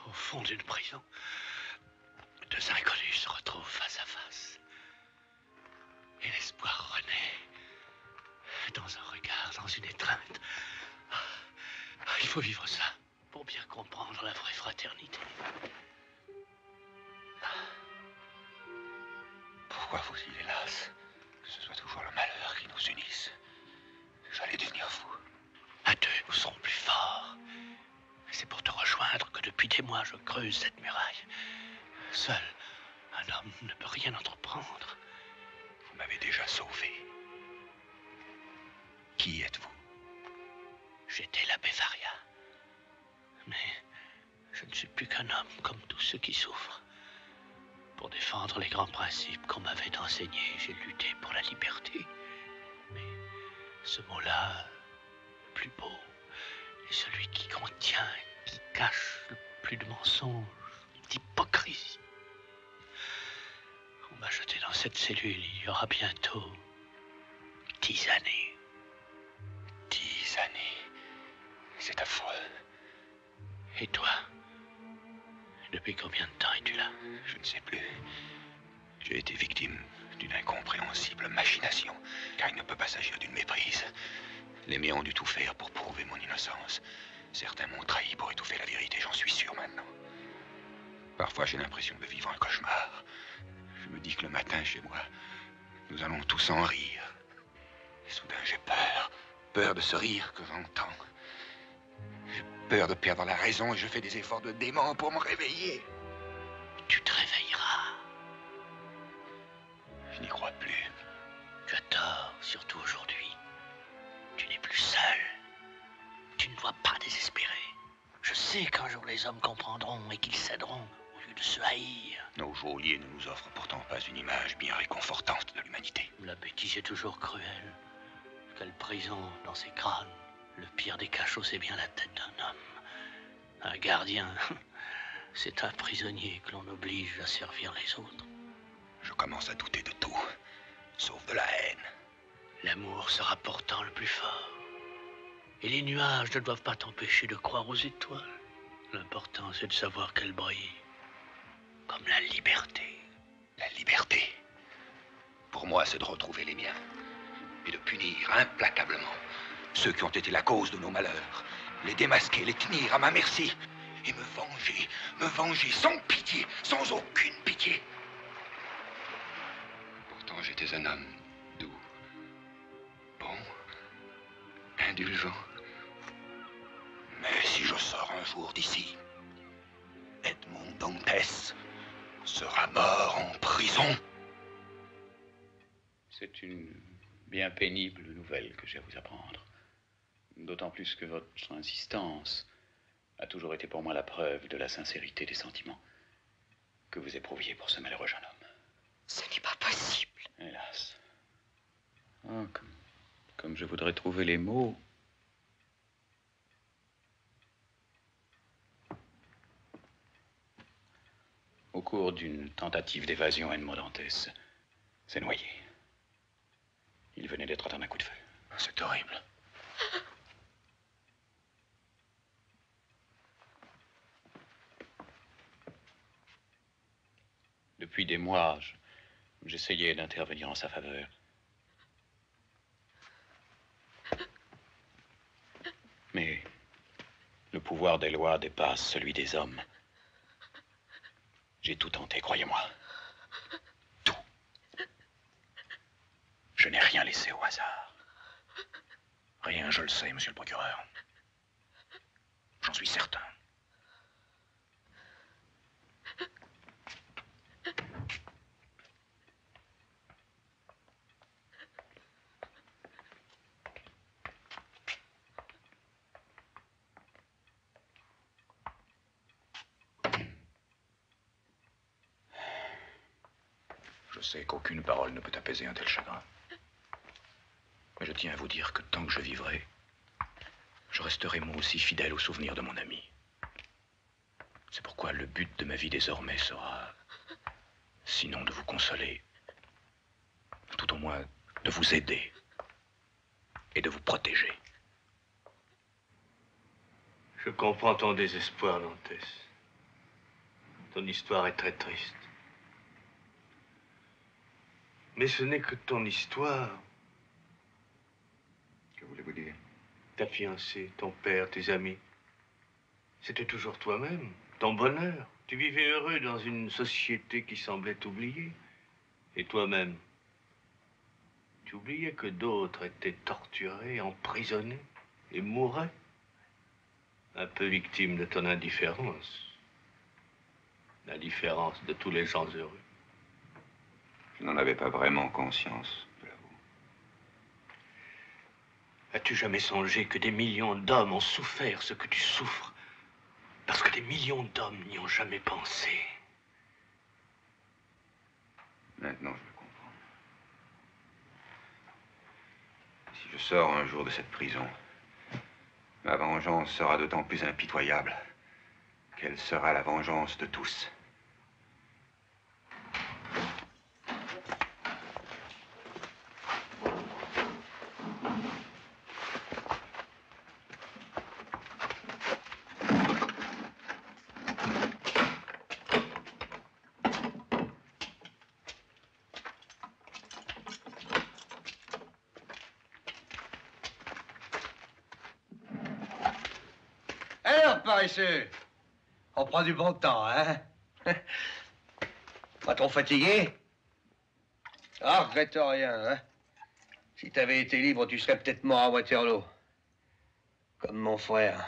Au fond d'une prison, deux inconnus se retrouvent face à face. Et l'espoir renaît dans un regard, dans une étreinte. Il faut vivre ça pour bien comprendre la vraie fraternité. Pourquoi faut-il, hélas, que ce soit toujours le malheur qui nous unisse? J'allais devenir fou. À deux, nous serons plus forts. C'est pour te rejoindre que depuis des mois, je creuse cette muraille. Seul, un homme ne peut rien entreprendre. Vous m'avez déjà sauvé. Qui êtes-vous? J'étais l'abbé Faria. Mais je ne suis plus qu'un homme comme tous ceux qui souffrent. Pour défendre les grands principes qu'on m'avait enseignés, j'ai lutté pour la liberté. Mais ce mot-là, le plus beau, est celui qui contient, qui cache le plus de mensonges, d'hypocrisie. On m'a jeté dans cette cellule il y aura bientôt 10 années. 10 années. C'est affreux. Et toi? Depuis combien de temps es-tu là? Je ne sais plus. J'ai été victime d'une incompréhensible machination, car il ne peut pas s'agir d'une méprise. Les miens ont dû tout faire pour prouver mon innocence. Certains m'ont trahi pour étouffer la vérité, j'en suis sûr maintenant. Parfois, j'ai l'impression de vivre un cauchemar. Je me dis que le matin, chez moi, nous allons tous en rire. Et soudain, j'ai peur. Peur de ce rire que j'entends. J'ai peur de perdre la raison et je fais des efforts de dément pour me réveiller. Tu te réveilleras. Je n'y crois plus. Tu as tort, surtout aujourd'hui. sais qu'un jour les hommes comprendront et qu'ils céderont au lieu de se haïr. Nos geôliers ne nous offrent pourtant pas une image bien réconfortante de l'humanité. La bêtise est toujours cruelle. Quelle prison dans ces crânes. Le pire des cachots, c'est bien la tête d'un homme. Un gardien, c'est un prisonnier que l'on oblige à servir les autres. Je commence à douter de tout, sauf de la haine. L'amour sera pourtant le plus fort. Et les nuages ne doivent pas t'empêcher de croire aux étoiles. L'important, c'est de savoir qu'elles brillent. Comme la liberté. La liberté, pour moi, c'est de retrouver les miens. Et de punir implacablement ceux qui ont été la cause de nos malheurs. Les démasquer, les tenir à ma merci. Et me venger sans pitié, sans aucune pitié. Pourtant, j'étais un homme doux, bon, indulgent. Mais si je sors un jour d'ici, Edmond Dantès sera mort en prison. C'est une bien pénible nouvelle que j'ai à vous apprendre. D'autant plus que votre insistance a toujours été pour moi la preuve de la sincérité des sentiments que vous éprouviez pour ce malheureux jeune homme. Ce n'est pas possible. Hélas. Oh, comme je voudrais trouver les mots. Au cours d'une tentative d'évasion, Edmond Dantès s'est noyé. Il venait d'être atteint d'un coup de feu. C'est horrible. Depuis des mois, j'essayais d'intervenir en sa faveur. Mais le pouvoir des lois dépasse celui des hommes. J'ai tout tenté, croyez-moi. Tout. Je n'ai rien laissé au hasard. Rien, je le sais, monsieur le procureur. J'en suis certain. Je sais qu'aucune parole ne peut apaiser un tel chagrin. Mais je tiens à vous dire que tant que je vivrai, je resterai moi aussi fidèle au souvenir de mon ami. C'est pourquoi le but de ma vie désormais sera, sinon de vous consoler, tout au moins de vous aider et de vous protéger. Je comprends ton désespoir, Dantès. Ton histoire est très triste. Mais ce n'est que ton histoire. Que voulez-vous dire? Ta fiancée, ton père, tes amis. C'était toujours toi-même, ton bonheur. Tu vivais heureux dans une société qui semblait t'oublier. Et toi-même, tu oubliais que d'autres étaient torturés, emprisonnés et mouraient. Un peu victimes de ton indifférence. L'indifférence de tous les gens heureux. Je n'en avais pas vraiment conscience, je l'avoue. As-tu jamais songé que des millions d'hommes ont souffert ce que tu souffres? Parce que des millions d'hommes n'y ont jamais pensé. Maintenant, je le comprends. Si je sors un jour de cette prison, ma vengeance sera d'autant plus impitoyable qu'elle sera la vengeance de tous. Alors, paresseux, on prend du bon temps, hein? Pas trop fatigué? Ah, regrette rien, hein? Si t'avais été libre, tu serais peut-être mort à Waterloo. Comme mon frère.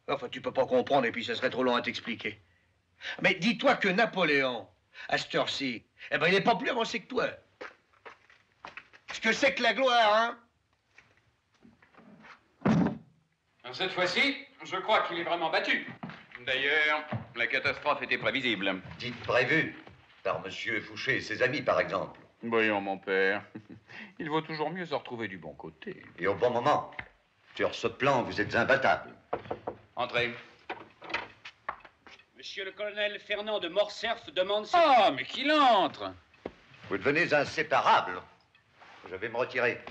Enfin, tu peux pas comprendre et puis ça serait trop long à t'expliquer. Mais dis-toi que Napoléon, à cette heure-ci, eh ben, il est pas plus avancé que toi. Ce que c'est que la gloire, hein? Cette fois-ci, je crois qu'il est vraiment battu. D'ailleurs, la catastrophe était prévisible. Dites prévu, par monsieur Fouché et ses amis, par exemple. Voyons, mon père, il vaut toujours mieux se retrouver du bon côté. Et au bon moment. Sur ce plan, vous êtes imbattable. Entrez. Monsieur le colonel Fernand de Morcerf demande si... Ah, mais qu'il entre! Vous devenez inséparables. Je vais me retirer.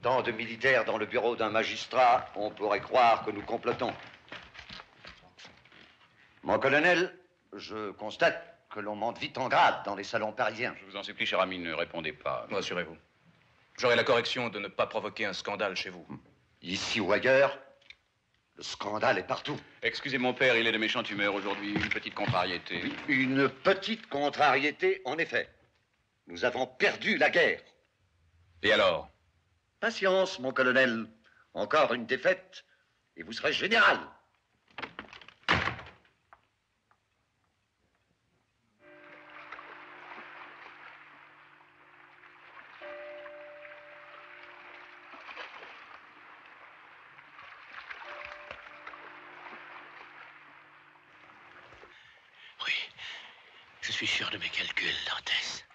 Tant de militaires dans le bureau d'un magistrat, on pourrait croire que nous complotons. Mon colonel, je constate que l'on monte vite en grade dans les salons parisiens. Je vous en supplie, cher ami, ne répondez pas. Rassurez-vous. J'aurai la correction de ne pas provoquer un scandale chez vous. Ici ou ailleurs, le scandale est partout. Excusez mon père, il est de méchante humeur aujourd'hui. Une petite contrariété. Une petite contrariété, en effet. Nous avons perdu la guerre. Et alors? Patience, mon colonel. Encore une défaite, et vous serez général. Je suis sûr de mes calculs, Dantès.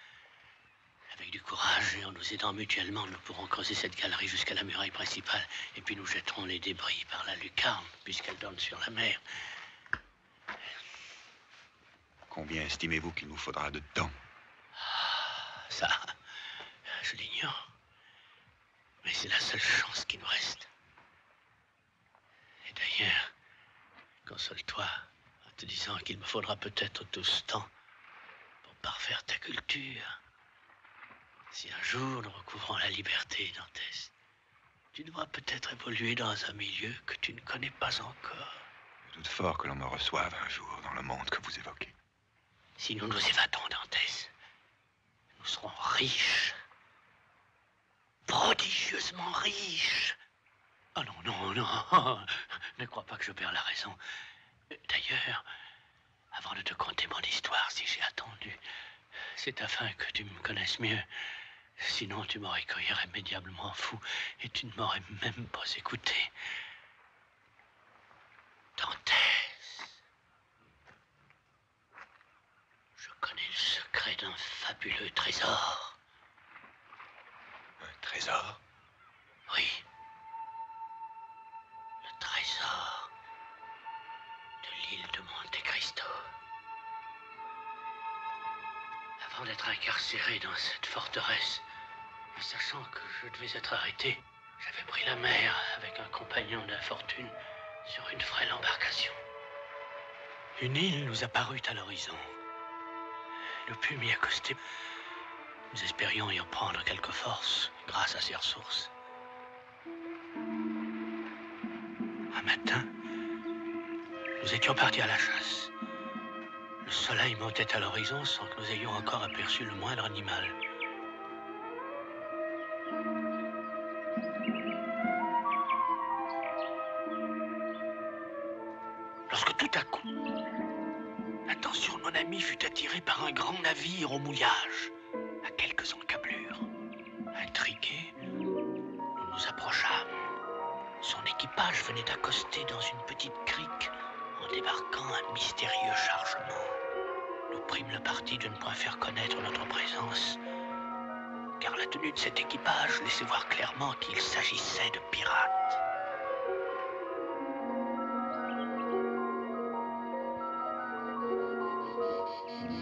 Avec du courage et en nous aidant mutuellement, nous pourrons creuser cette galerie jusqu'à la muraille principale. Et puis nous jetterons les débris par la lucarne, puisqu'elle donne sur la mer. Combien estimez-vous qu'il nous faudra de temps? Ça, je l'ignore. Mais c'est la seule chance qui nous reste. Et d'ailleurs, console-toi en te disant qu'il me faudra peut-être tout ce temps pour parfaire ta culture. Si un jour nous recouvrons la liberté, Dantès, tu devras peut-être évoluer dans un milieu que tu ne connais pas encore. Je doute fort que l'on me reçoive un jour dans le monde que vous évoquez. Si nous nous évadons, Dantès, nous serons riches. Prodigieusement riches. Oh non, non, non. Ne crois pas que je perds la raison. D'ailleurs, avant de te conter mon histoire, si j'ai attendu, c'est afin que tu me connaisses mieux. Sinon, tu m'aurais cru irrémédiablement fou et tu ne m'aurais même pas écouté. Dantès, je connais le secret d'un fabuleux trésor. Un trésor? Oui. Le trésor de l'île de Monte Cristo. Avant d'être incarcéré dans cette forteresse, et sachant que je devais être arrêté, j'avais pris la mer avec un compagnon d'infortune sur une frêle embarcation. Une île nous apparut à l'horizon. Nous pûmes y accoster. Nous espérions y reprendre quelques forces grâce à ces ressources. Un matin, nous étions partis à la chasse. Le soleil montait à l'horizon sans que nous ayons encore aperçu le moindre animal. Lorsque tout à coup, l'attention de mon ami fut attirée par un grand navire au mouillage, à quelques encablures. Intrigués, nous nous approchâmes. Son équipage venait d'accoster dans une petite crique en débarquant un mystérieux chargement. Nous prîmes le parti de ne point faire connaître notre présence, car la tenue de cet équipage laissait voir clairement qu'il s'agissait de pirates.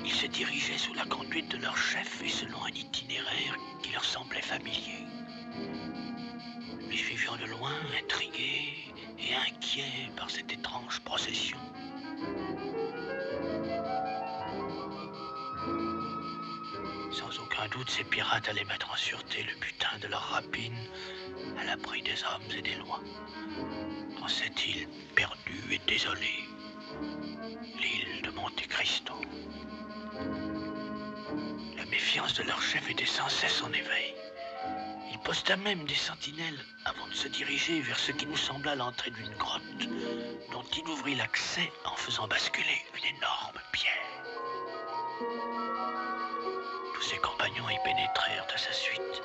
Ils se dirigeaient sous la conduite de leur chef et selon un itinéraire qui leur semblait familier. Nous les suivions de loin, intrigués et inquiets par cette étrange procession. Sans aucun doute, ces pirates allaient mettre en sûreté le butin de leur rapine à l'abri des hommes et des lois. Dans cette île perdue et désolée, l'île de Monte Cristo. La méfiance de leur chef était sans cesse en éveil. Il posta même des sentinelles avant de se diriger vers ce qui nous sembla l'entrée d'une grotte, dont il ouvrit l'accès en faisant basculer une énorme pierre. Tous ses compagnons y pénétrèrent à sa suite.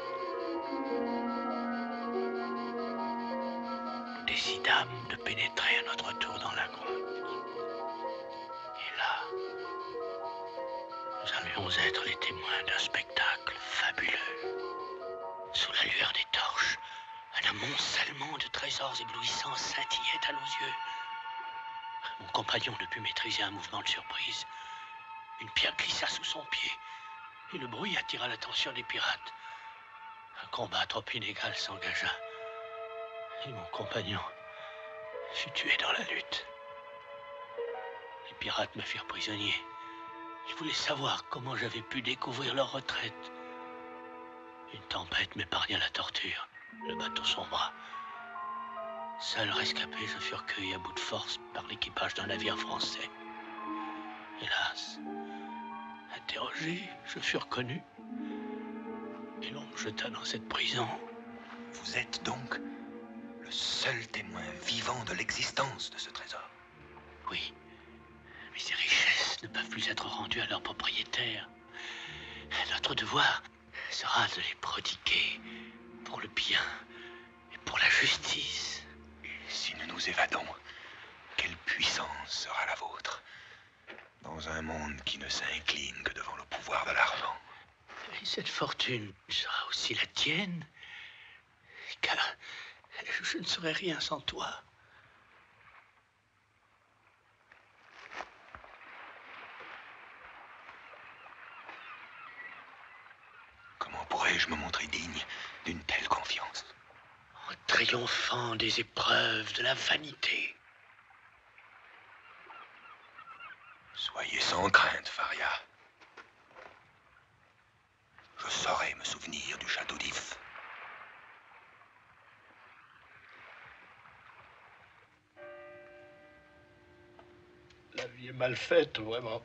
Nous décidâmes de pénétrer à notre tour dans la grotte. Et là, nous allions être les témoins d'un spectacle fabuleux. Sous la lueur des torches, un amoncellement de trésors éblouissants scintillait à nos yeux. Mon compagnon ne put maîtriser un mouvement de surprise. Une pierre glissa sous son pied et le bruit attira l'attention des pirates. Un combat trop inégal s'engagea et mon compagnon fut tué dans la lutte. Les pirates me firent prisonnier. Ils voulaient savoir comment j'avais pu découvrir leur retraite. Une tempête m'épargna la torture. Le bateau sombra. Seul rescapé, je fus recueilli à bout de force par l'équipage d'un navire français. Hélas, interrogé, je fus reconnu. Et l'on me jeta dans cette prison. Vous êtes donc le seul témoin vivant de l'existence de ce trésor. Oui, mais ces richesses ne peuvent plus être rendues à leurs propriétaires. Notre devoir sera de les prodiguer pour le bien et pour la justice. Et si nous nous évadons, quelle puissance sera la vôtre dans un monde qui ne s'incline que devant le pouvoir de l'argent? Et cette fortune sera aussi la tienne, car je ne serai rien sans toi. Comment pourrais-je me montrer digne d'une telle confiance? En triomphant des épreuves de la vanité. Soyez sans crainte, Faria. Je saurai me souvenir du château d'If. La vie est mal faite, vraiment.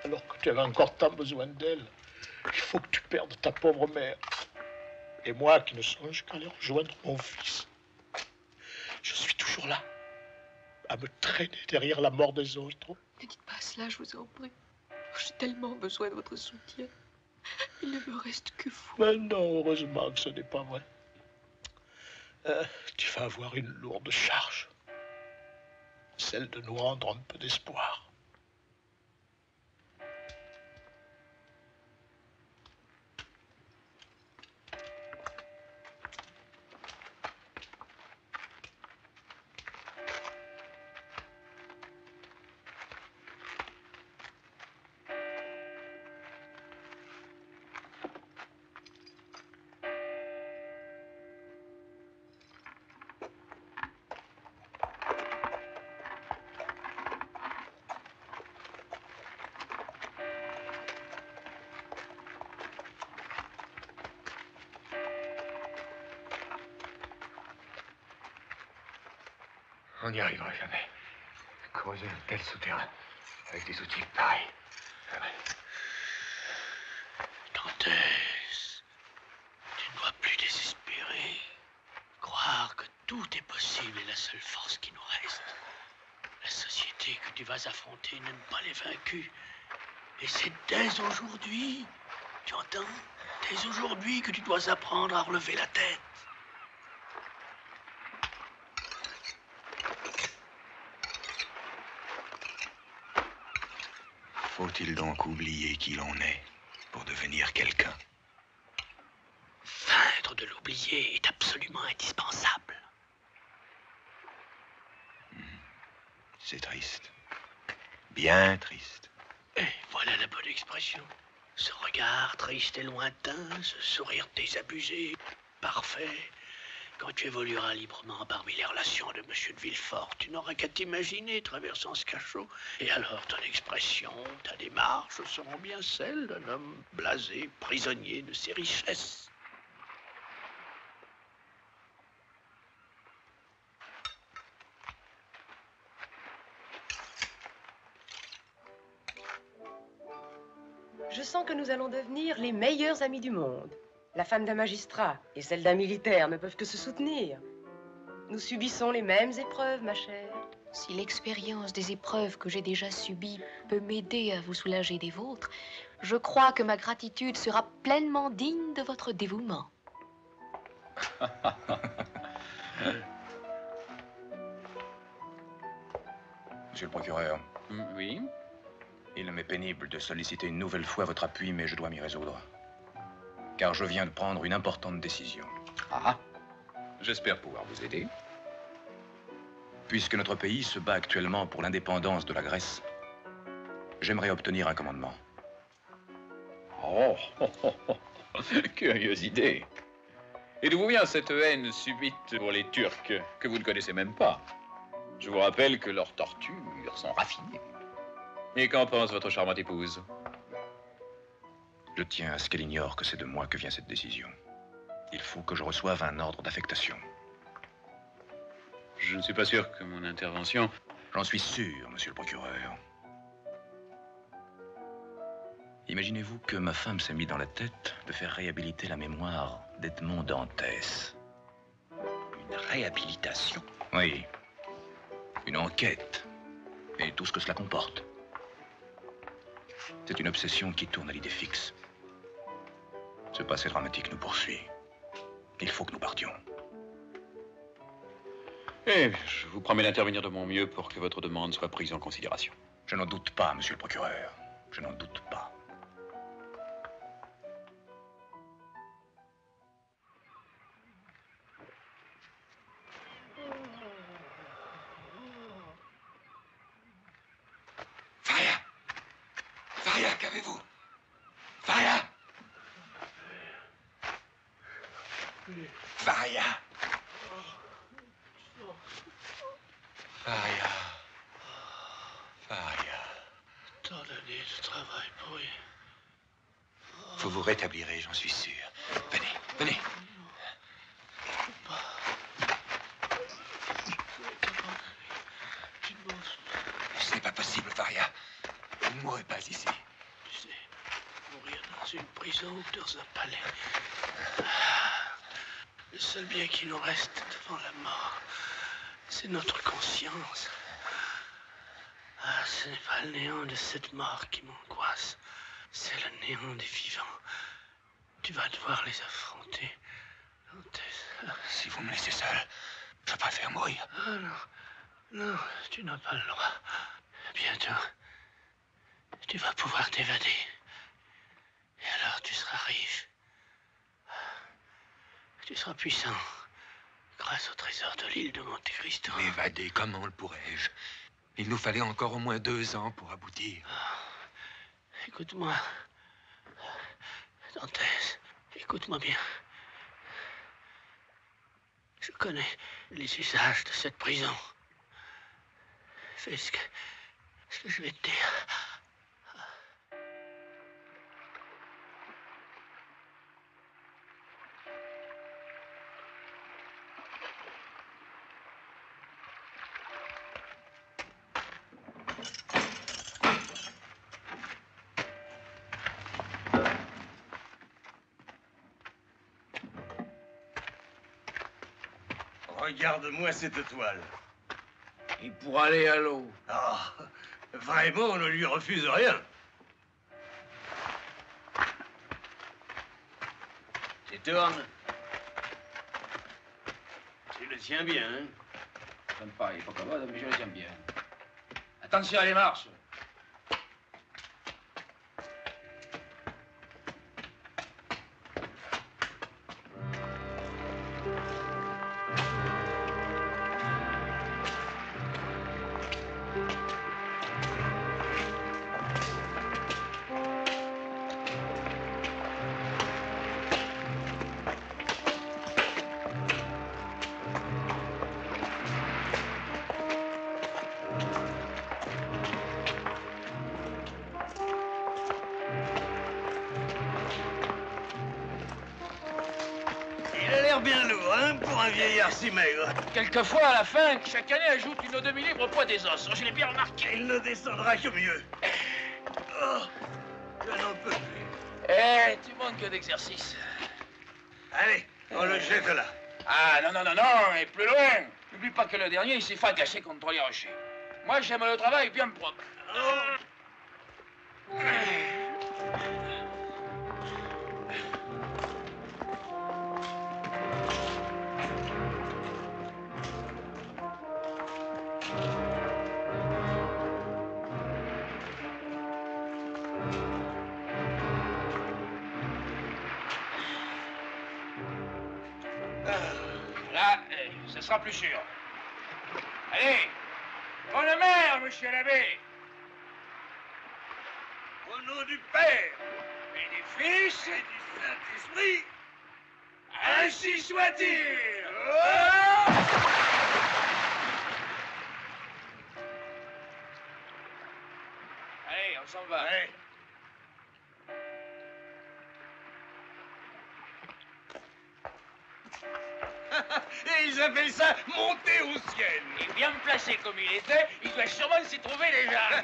Alors que tu avais encore tant besoin d'elle, il faut que tu perdes ta pauvre mère. Et moi qui ne songe qu'à aller rejoindre mon fils. Je suis toujours là, à me traîner derrière la mort des autres. Ne dites pas cela, je vous en prie. J'ai tellement besoin de votre soutien. Il ne me reste que vous. Mais non, heureusement que ce n'est pas vrai. Tu vas avoir une lourde charge. Celle de nous rendre un peu d'espoir. On n'y arrivera jamais. Creuser un tel souterrain avec des outils pareils. Dantès, tu ne dois plus désespérer. Croire que tout est possible est la seule force qui nous reste. La société que tu vas affronter n'aime pas les vaincus. Et c'est dès aujourd'hui, tu entends? Dès aujourd'hui que tu dois apprendre à relever la tête. Faut-il donc oublier qui l'on est pour devenir quelqu'un? Feindre de l'oublier est absolument indispensable. C'est triste. Bien triste. Et voilà la bonne expression. Ce regard triste et lointain, ce sourire désabusé, parfait. Quand tu évolueras librement parmi les relations de Monsieur de Villefort, tu n'auras qu'à t'imaginer traversant ce cachot. Et alors ton expression, ta démarche seront bien celles d'un homme blasé, prisonnier de ses richesses. Je sens que nous allons devenir les meilleurs amis du monde. La femme d'un magistrat et celle d'un militaire ne peuvent que se soutenir. Nous subissons les mêmes épreuves, ma chère. Si l'expérience des épreuves que j'ai déjà subies peut m'aider à vous soulager des vôtres, je crois que ma gratitude sera pleinement digne de votre dévouement. Monsieur le procureur. Oui. Il m'est pénible de solliciter une nouvelle fois votre appui, mais je dois m'y résoudre. Car je viens de prendre une importante décision. Ah. J'espère pouvoir vous aider. Puisque notre pays se bat actuellement pour l'indépendance de la Grèce, j'aimerais obtenir un commandement. Oh, curieuse idée. Et d'où vous vient cette haine subite pour les Turcs que vous ne connaissez même pas? Je vous rappelle que leurs tortures sont raffinées. Et qu'en pense votre charmante épouse? Je tiens à ce qu'elle ignore que c'est de moi que vient cette décision. Il faut que je reçoive un ordre d'affectation. Je ne suis pas sûr que mon intervention... J'en suis sûr, monsieur le procureur. Imaginez-vous que ma femme s'est mis dans la tête de faire réhabiliter la mémoire d'Edmond Dantès. Une réhabilitation? Oui. Une enquête. Et tout ce que cela comporte. C'est une obsession qui tourne à l'idée fixe. Ce passé dramatique nous poursuit. Il faut que nous partions. Eh, je vous promets d'intervenir de mon mieux pour que votre demande soit prise en considération. Je n'en doute pas, monsieur le procureur. Je n'en doute pas. Faria, qu'avez-vous? Faria! Faria! Faria. Faria. Tant d'années de travail pour rien. Vous vous rétablirez, j'en suis sûr. Venez, venez. Ce n'est pas possible, Faria. Vous ne mourrez pas ici. Tu sais, mourir dans une prison ou dans un palais. Le seul bien qui nous reste devant la mort, c'est notre conscience. Ah, ce n'est pas le néant de cette mort qui m'angoisse. C'est le néant des vivants. Tu vas devoir les affronter. Si vous me laissez seul, je préfère mourir. Ah non, non, tu n'as pas le droit. Bientôt, tu vas pouvoir t'évader. Et alors tu seras riche. Tu seras puissant. Grâce au trésor de l'île de Monte Cristo. M'évader, comment le pourrais-je? Il nous fallait encore au moins 2 ans pour aboutir. Écoute-moi. Dantès, écoute-moi bien. Je connais les usages de cette prison. Fais ce que je vais te dire. Regarde-moi cette étoile. Et pour aller à l'eau. Ah, vraiment, on ne lui refuse rien. Tu tournes. Tu le tiens bien, hein? J'aime pas, il est pas commode, mais je le tiens bien. Attention à les marches. Bien lourd, hein, pour un vieillard si maigre. Quelquefois, à la fin, chaque année ajoute une demi-livre au poids des os. Je l'ai bien remarqué. Il ne descendra que mieux. Oh, je n'en peux plus. Eh, tu manques d'exercice. Allez, on le jette là. Ah, non, non, non, non, et plus loin. N'oublie pas que le dernier, il s'est fait agacer contre les rochers. Moi, j'aime le travail bien propre. Là, ce sera plus sûr. Allez, bonne mère, monsieur l'abbé. Au nom du Père et du Fils et du Saint-Esprit, ainsi soit-il. Oh! Allez, on s'en va. Allez. Et ils appellent ça monter au ciel. Et bien placé comme il était, il doit sûrement s'y trouver déjà.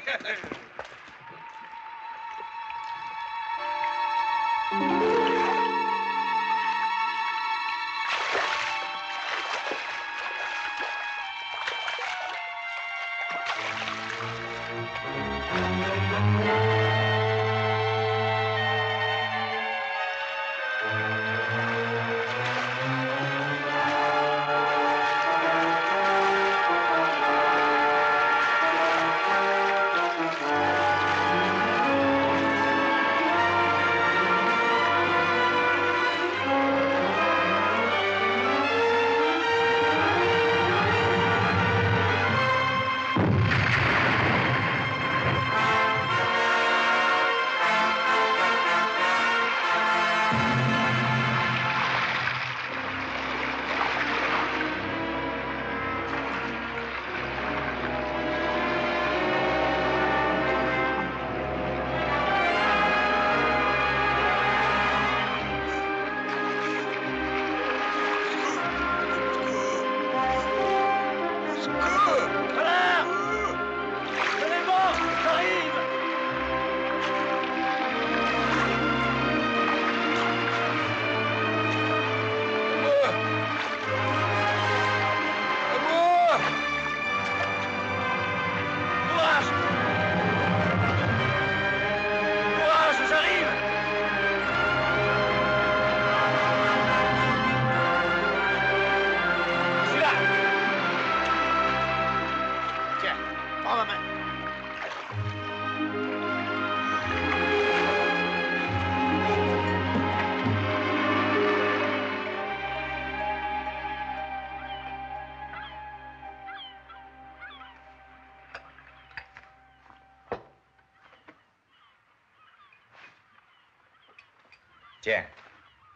Tiens,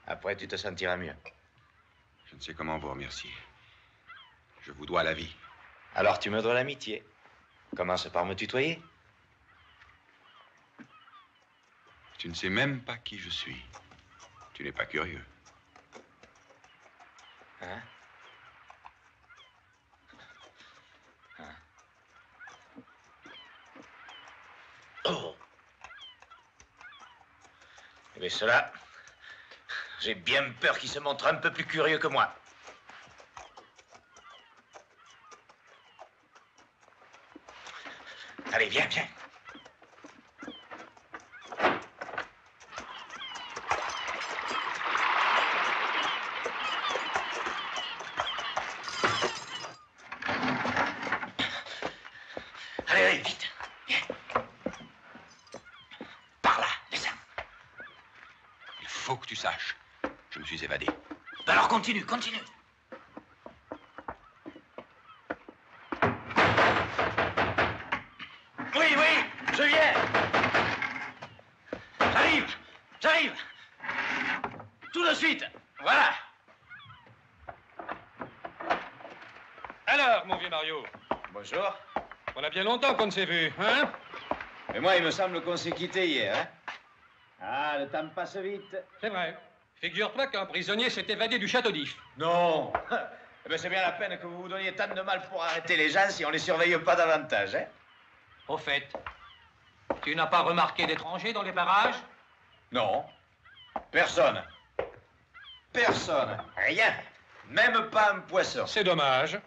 après tu te sentiras mieux. Je ne sais comment vous remercier. Je vous dois la vie. Alors tu me dois l'amitié. Commence par me tutoyer. Tu ne sais même pas qui je suis. Tu n'es pas curieux. Hein? Hein? Oh! Eh bien, cela, j'ai bien peur qu'il se montre un peu plus curieux que moi. Allez, viens, viens. Allez, allez, vite. Viens. Par là, descends. Il faut que tu saches. Je me suis évadé. Alors continue, continue. Oui, oui, je viens. J'arrive, j'arrive. Tout de suite. Voilà. Alors, mon vieux Mario. Bonjour. Voilà bien longtemps qu'on ne s'est vu, hein? Mais moi, il me semble qu'on s'est quitté hier, hein? Ah, le temps passe vite. C'est vrai. Figure-toi qu'un prisonnier s'est évadé du château d'If. Non. Eh bien, c'est bien la peine que vous vous donniez tant de mal pour arrêter les gens si on les surveille pas davantage, hein? Au fait, tu n'as pas remarqué d'étrangers dans les barrages? Non. Personne. Personne. Rien. Même pas un poisson. C'est dommage.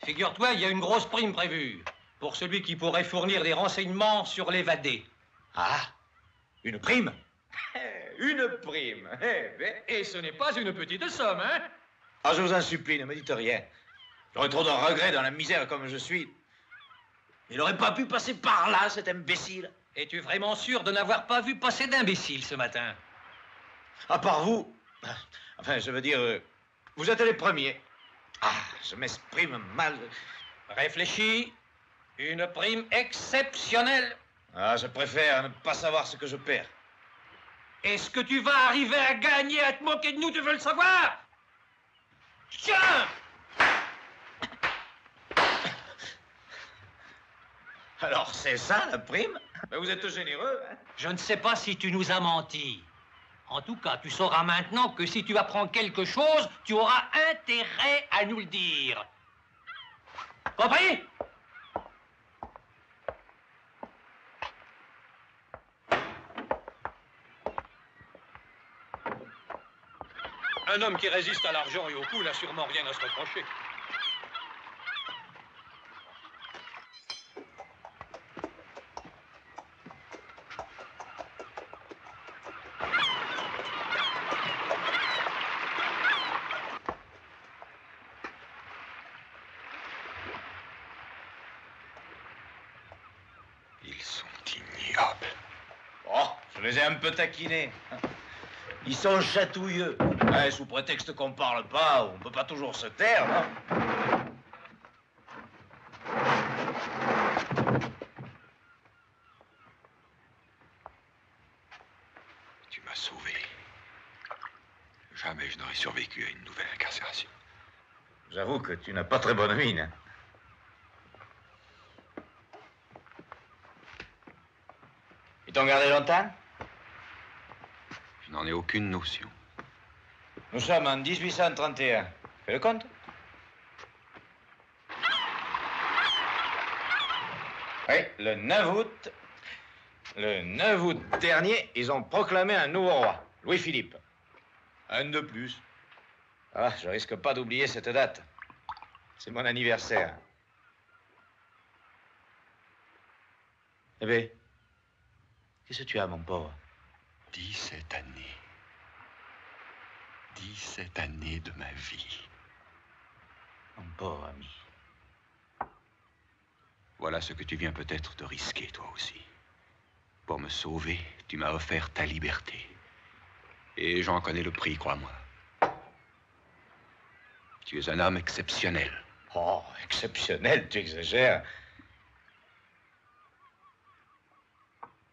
Figure-toi, il y a une grosse prime prévue pour celui qui pourrait fournir des renseignements sur l'évadé. Ah, une prime? Une prime. Et ce n'est pas une petite somme, hein? Ah, je vous en supplie, ne me dites rien. J'aurais trop de regrets dans la misère comme je suis. Il n'aurait pas pu passer par là, cet imbécile. Es-tu vraiment sûr de n'avoir pas vu passer d'imbécile ce matin? À part vous. Enfin, je veux dire, Vous êtes les premiers. Ah, je m'exprime mal. Réfléchis. Une prime exceptionnelle. Ah, je préfère ne pas savoir ce que je perds. Est-ce que tu vas arriver à gagner, à te moquer de nous, tu veux le savoir? Tiens! Alors, c'est ça, la prime? Mais vous êtes généreux, hein? Je ne sais pas si tu nous as menti. En tout cas, tu sauras maintenant que si tu apprends quelque chose, tu auras intérêt à nous le dire. Compris? Un homme qui résiste à l'argent et au coup n'a sûrement rien à se reprocher. Ils sont ignobles. Oh, je les ai un peu taquinés. Ils sont chatouilleux. Ouais, sous prétexte qu'on parle pas, on peut pas toujours se taire, non? Tu m'as sauvé. Jamais je n'aurais survécu à une nouvelle incarcération. J'avoue que tu n'as pas très bonne mine. Hein. Ils t'ont gardé longtemps? Je n'en ai aucune notion. Nous sommes en 1831. Fais le compte? Oui, le 9 août. Le 9 août dernier, ils ont proclamé un nouveau roi, Louis-Philippe. Un de plus. Ah, je risque pas d'oublier cette date. C'est mon anniversaire. Eh bien, qu'est-ce que tu as, mon pauvre? 17 années. 17 années de ma vie. Mon pauvre ami. Voilà ce que tu viens peut-être de risquer, toi aussi. Pour me sauver, tu m'as offert ta liberté. Et j'en connais le prix, crois-moi. Tu es un homme exceptionnel. Oh, exceptionnel, tu exagères.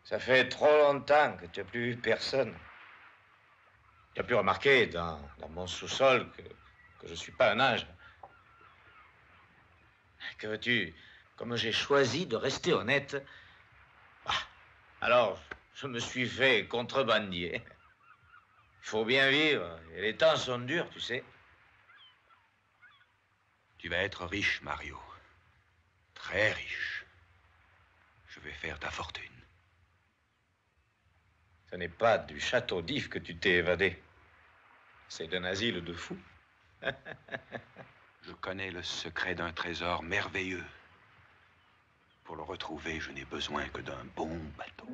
Ça fait trop longtemps que tu n'as plus vu personne. Tu as pu remarquer dans mon sous-sol que je ne suis pas un ange. Que veux-tu? Comme j'ai choisi de rester honnête, alors je me suis fait contrebandier. Il faut bien vivre, et les temps sont durs, tu sais. Tu vas être riche, Mario. Très riche. Je vais faire ta fortune. Ce n'est pas du château d'If que tu t'es évadé. C'est d'un asile de fous. Je connais le secret d'un trésor merveilleux. Pour le retrouver, je n'ai besoin que d'un bon bateau.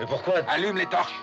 pourquoi? Allume les torches.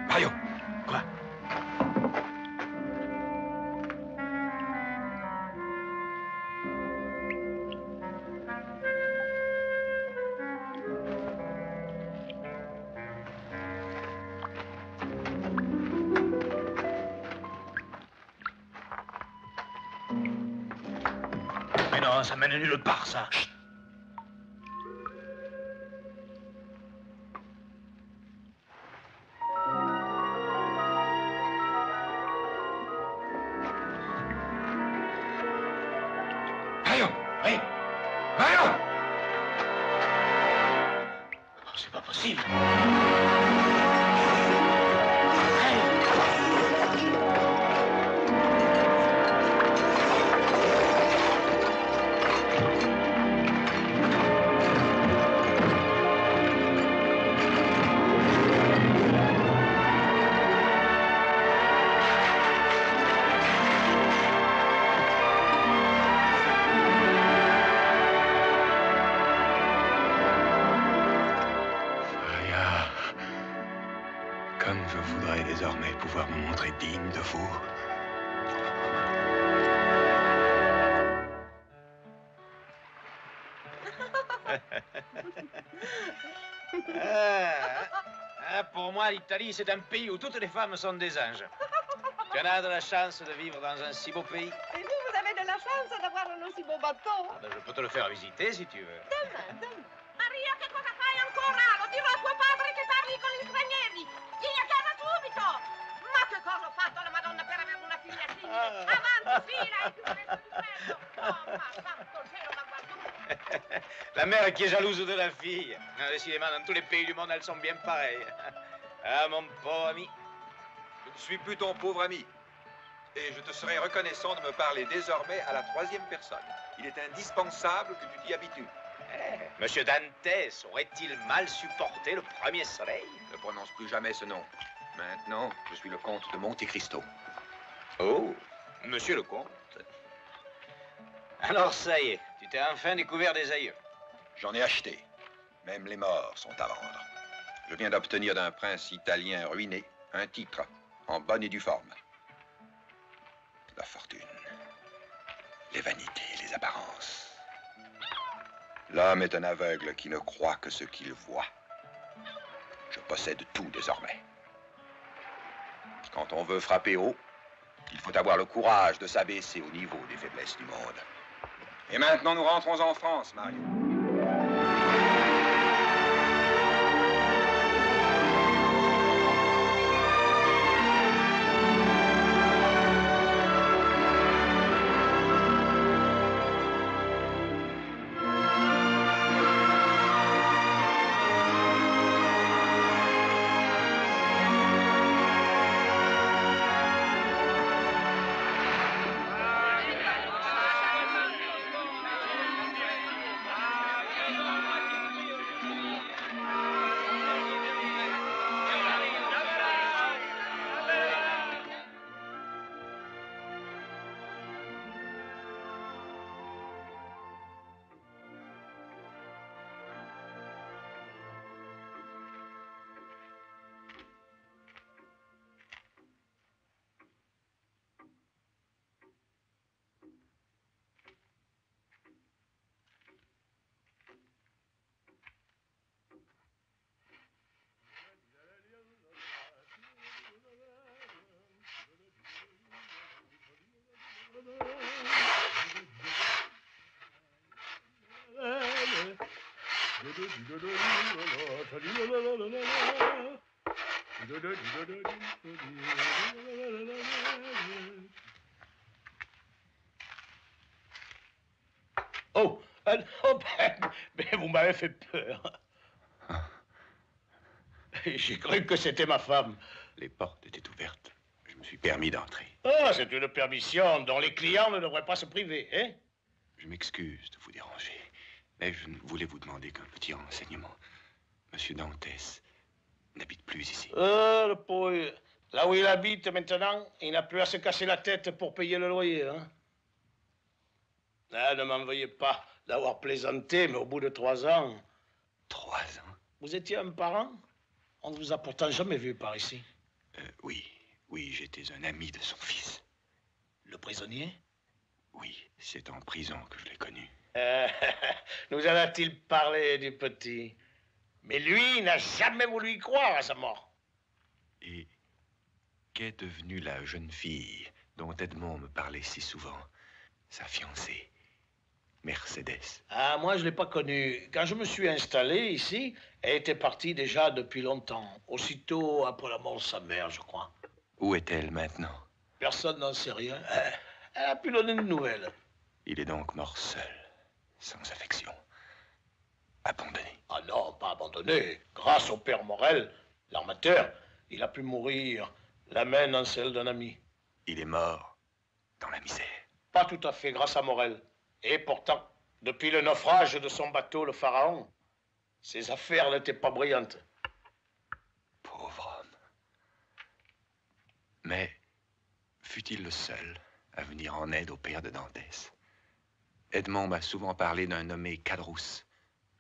Mario, quoi? Mais non, ça mène nulle part, ça. Chut. Mario! Oui! Mario! C'est pas possible. Comme je voudrais désormais pouvoir me montrer digne de vous. Pour moi, l'Italie, c'est un pays où toutes les femmes sont des anges. Tu en as de la chance de vivre dans un si beau pays. Et vous avez de la chance d'avoir un aussi beau bateau. Ah ben, je peux te le faire visiter si tu veux. Demain. Maria, che cosa fai ancora? Lo dirò a tuo padre che parli con gli stranieri. Vieni a casa subito. Ma che cosa ho fatto alla Madonna per avere una figlia simile? Avanti, fila, è più presto di quello. Oh, ma santo cielo, ma guarda. La mère qui est jalouse de la fille. Décidément, dans tous les pays du monde, elles sont bien pareilles. Ah, mon pauvre ami. Je ne suis plus ton pauvre ami. Et je te serais reconnaissant de me parler désormais à la troisième personne. Il est indispensable que tu t'y habitues. Monsieur Dantès aurait-il mal supporté le premier soleil? Ne prononce plus jamais ce nom. Maintenant, je suis le comte de Monte Cristo. Oh, monsieur le comte. Alors ça y est, tu t'es enfin découvert des aïeux. J'en ai acheté. Même les morts sont à vendre. Je viens d'obtenir d'un prince italien ruiné un titre en bonne et due forme. La fortune, les vanités, les apparences. L'homme est un aveugle qui ne croit que ce qu'il voit. Je possède tout désormais. Quand on veut frapper haut, il faut avoir le courage de s'abaisser au niveau des faiblesses du monde. Et maintenant, nous rentrons en France, Mario. Oh, ben, vous m'avez fait peur. J'ai cru que c'était ma femme. Les portes étaient ouvertes. Je me suis permis d'entrer. Ah, c'est une permission dont les clients ne devraient pas se priver, hein? Je m'excuse de vous déranger, mais je voulais vous demander qu'un petit renseignement. Monsieur Dantès n'habite plus ici. Le pauvre. Là où il habite maintenant, il n'a plus à se casser la tête pour payer le loyer, hein? Ah, ne m'en veuillez pas d'avoir plaisanté, mais au bout de 3 ans... 3 ans? Vous étiez un parent? On ne vous a pourtant jamais vu par ici. Oui, j'étais un ami de son fils. Le prisonnier? Oui, c'est en prison que je l'ai connu. Nous en a-t-il parlé du petit? Mais lui, il n'a jamais voulu y croire à sa mort. Et qu'est devenue la jeune fille dont Edmond me parlait si souvent? Sa fiancée, Mercedes. Ah, moi, je ne l'ai pas connue. Quand je me suis installé ici, elle était partie déjà depuis longtemps. Aussitôt après la mort de sa mère, je crois. Où est-elle maintenant? Personne n'en sait rien. Elle n'a pu donner de nouvelles. Il est donc mort seul, sans affection. Abandonné. Ah non, pas abandonné. Grâce au père Morel, l'armateur, il a pu mourir la main dans celle d'un ami. Il est mort dans la misère. Pas tout à fait grâce à Morel. Et pourtant, depuis le naufrage de son bateau, le Pharaon, ses affaires n'étaient pas brillantes. Pauvre homme. Mais fut-il le seul à venir en aide au père de Dantès? Edmond m'a souvent parlé d'un nommé Cadrousse,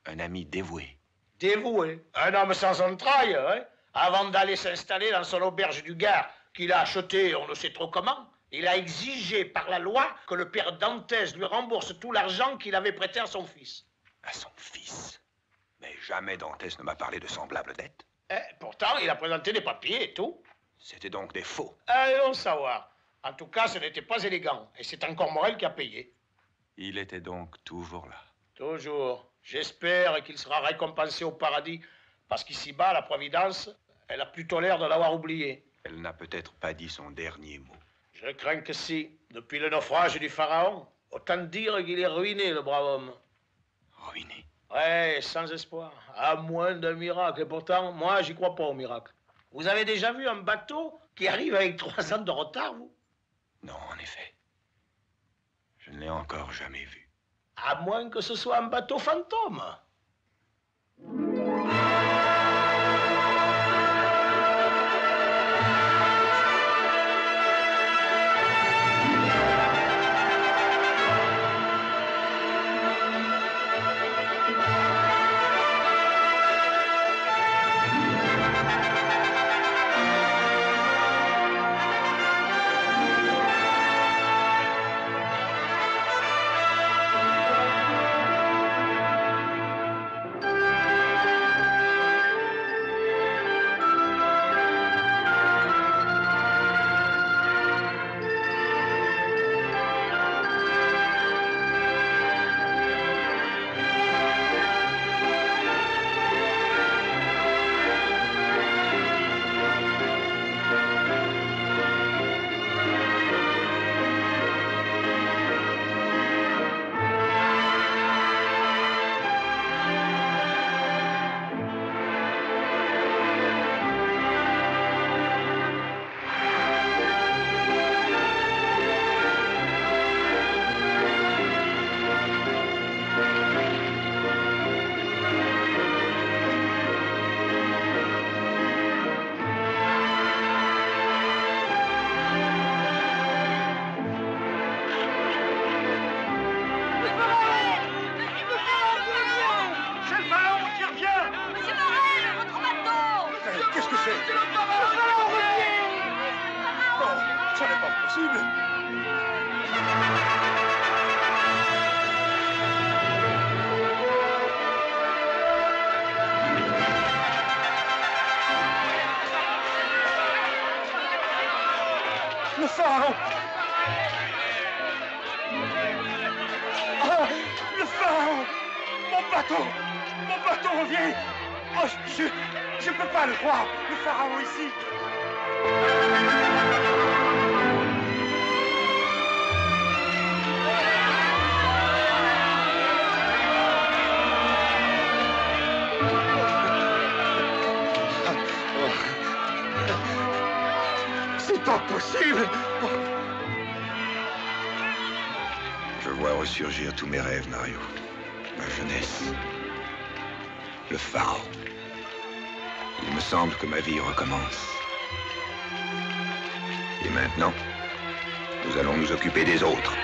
un ami dévoué. Dévoué? Un homme sans entrailles, hein? Avant d'aller s'installer dans son auberge du Gard, qu'il a acheté on ne sait trop comment, il a exigé par la loi que le père Dantès lui rembourse tout l'argent qu'il avait prêté à son fils. À son fils? Mais jamais Dantès ne m'a parlé de semblables dettes. Pourtant, il a présenté des papiers et tout. C'était donc des faux. Allons savoir. En tout cas, ce n'était pas élégant. Et c'est encore Morel qui a payé. Il était donc toujours là. Toujours. J'espère qu'il sera récompensé au paradis. Parce qu'ici-bas, la Providence, elle a plutôt l'air de l'avoir oublié. Elle n'a peut-être pas dit son dernier mot. Je crains que si. Depuis le naufrage du Pharaon, autant dire qu'il est ruiné, le brave homme. Ruiné? Ouais, sans espoir. À moins d'un miracle. Et pourtant, moi, j'y crois pas au miracle. Vous avez déjà vu un bateau qui arrive avec 3 ans de retard, vous? Non, en effet. Je ne l'ai encore jamais vu. À moins que ce soit un bateau fantôme. Le pharaon! Ah, le pharaon! Mon bateau! Mon bateau revient. Oh, je peux pas le croire. Le pharaon ici. C'est pas possible. Je vois ressurgir tous mes rêves, Mario. Ma jeunesse. Le pharaon. Il me semble que ma vie recommence. Et maintenant, nous allons nous occuper des autres.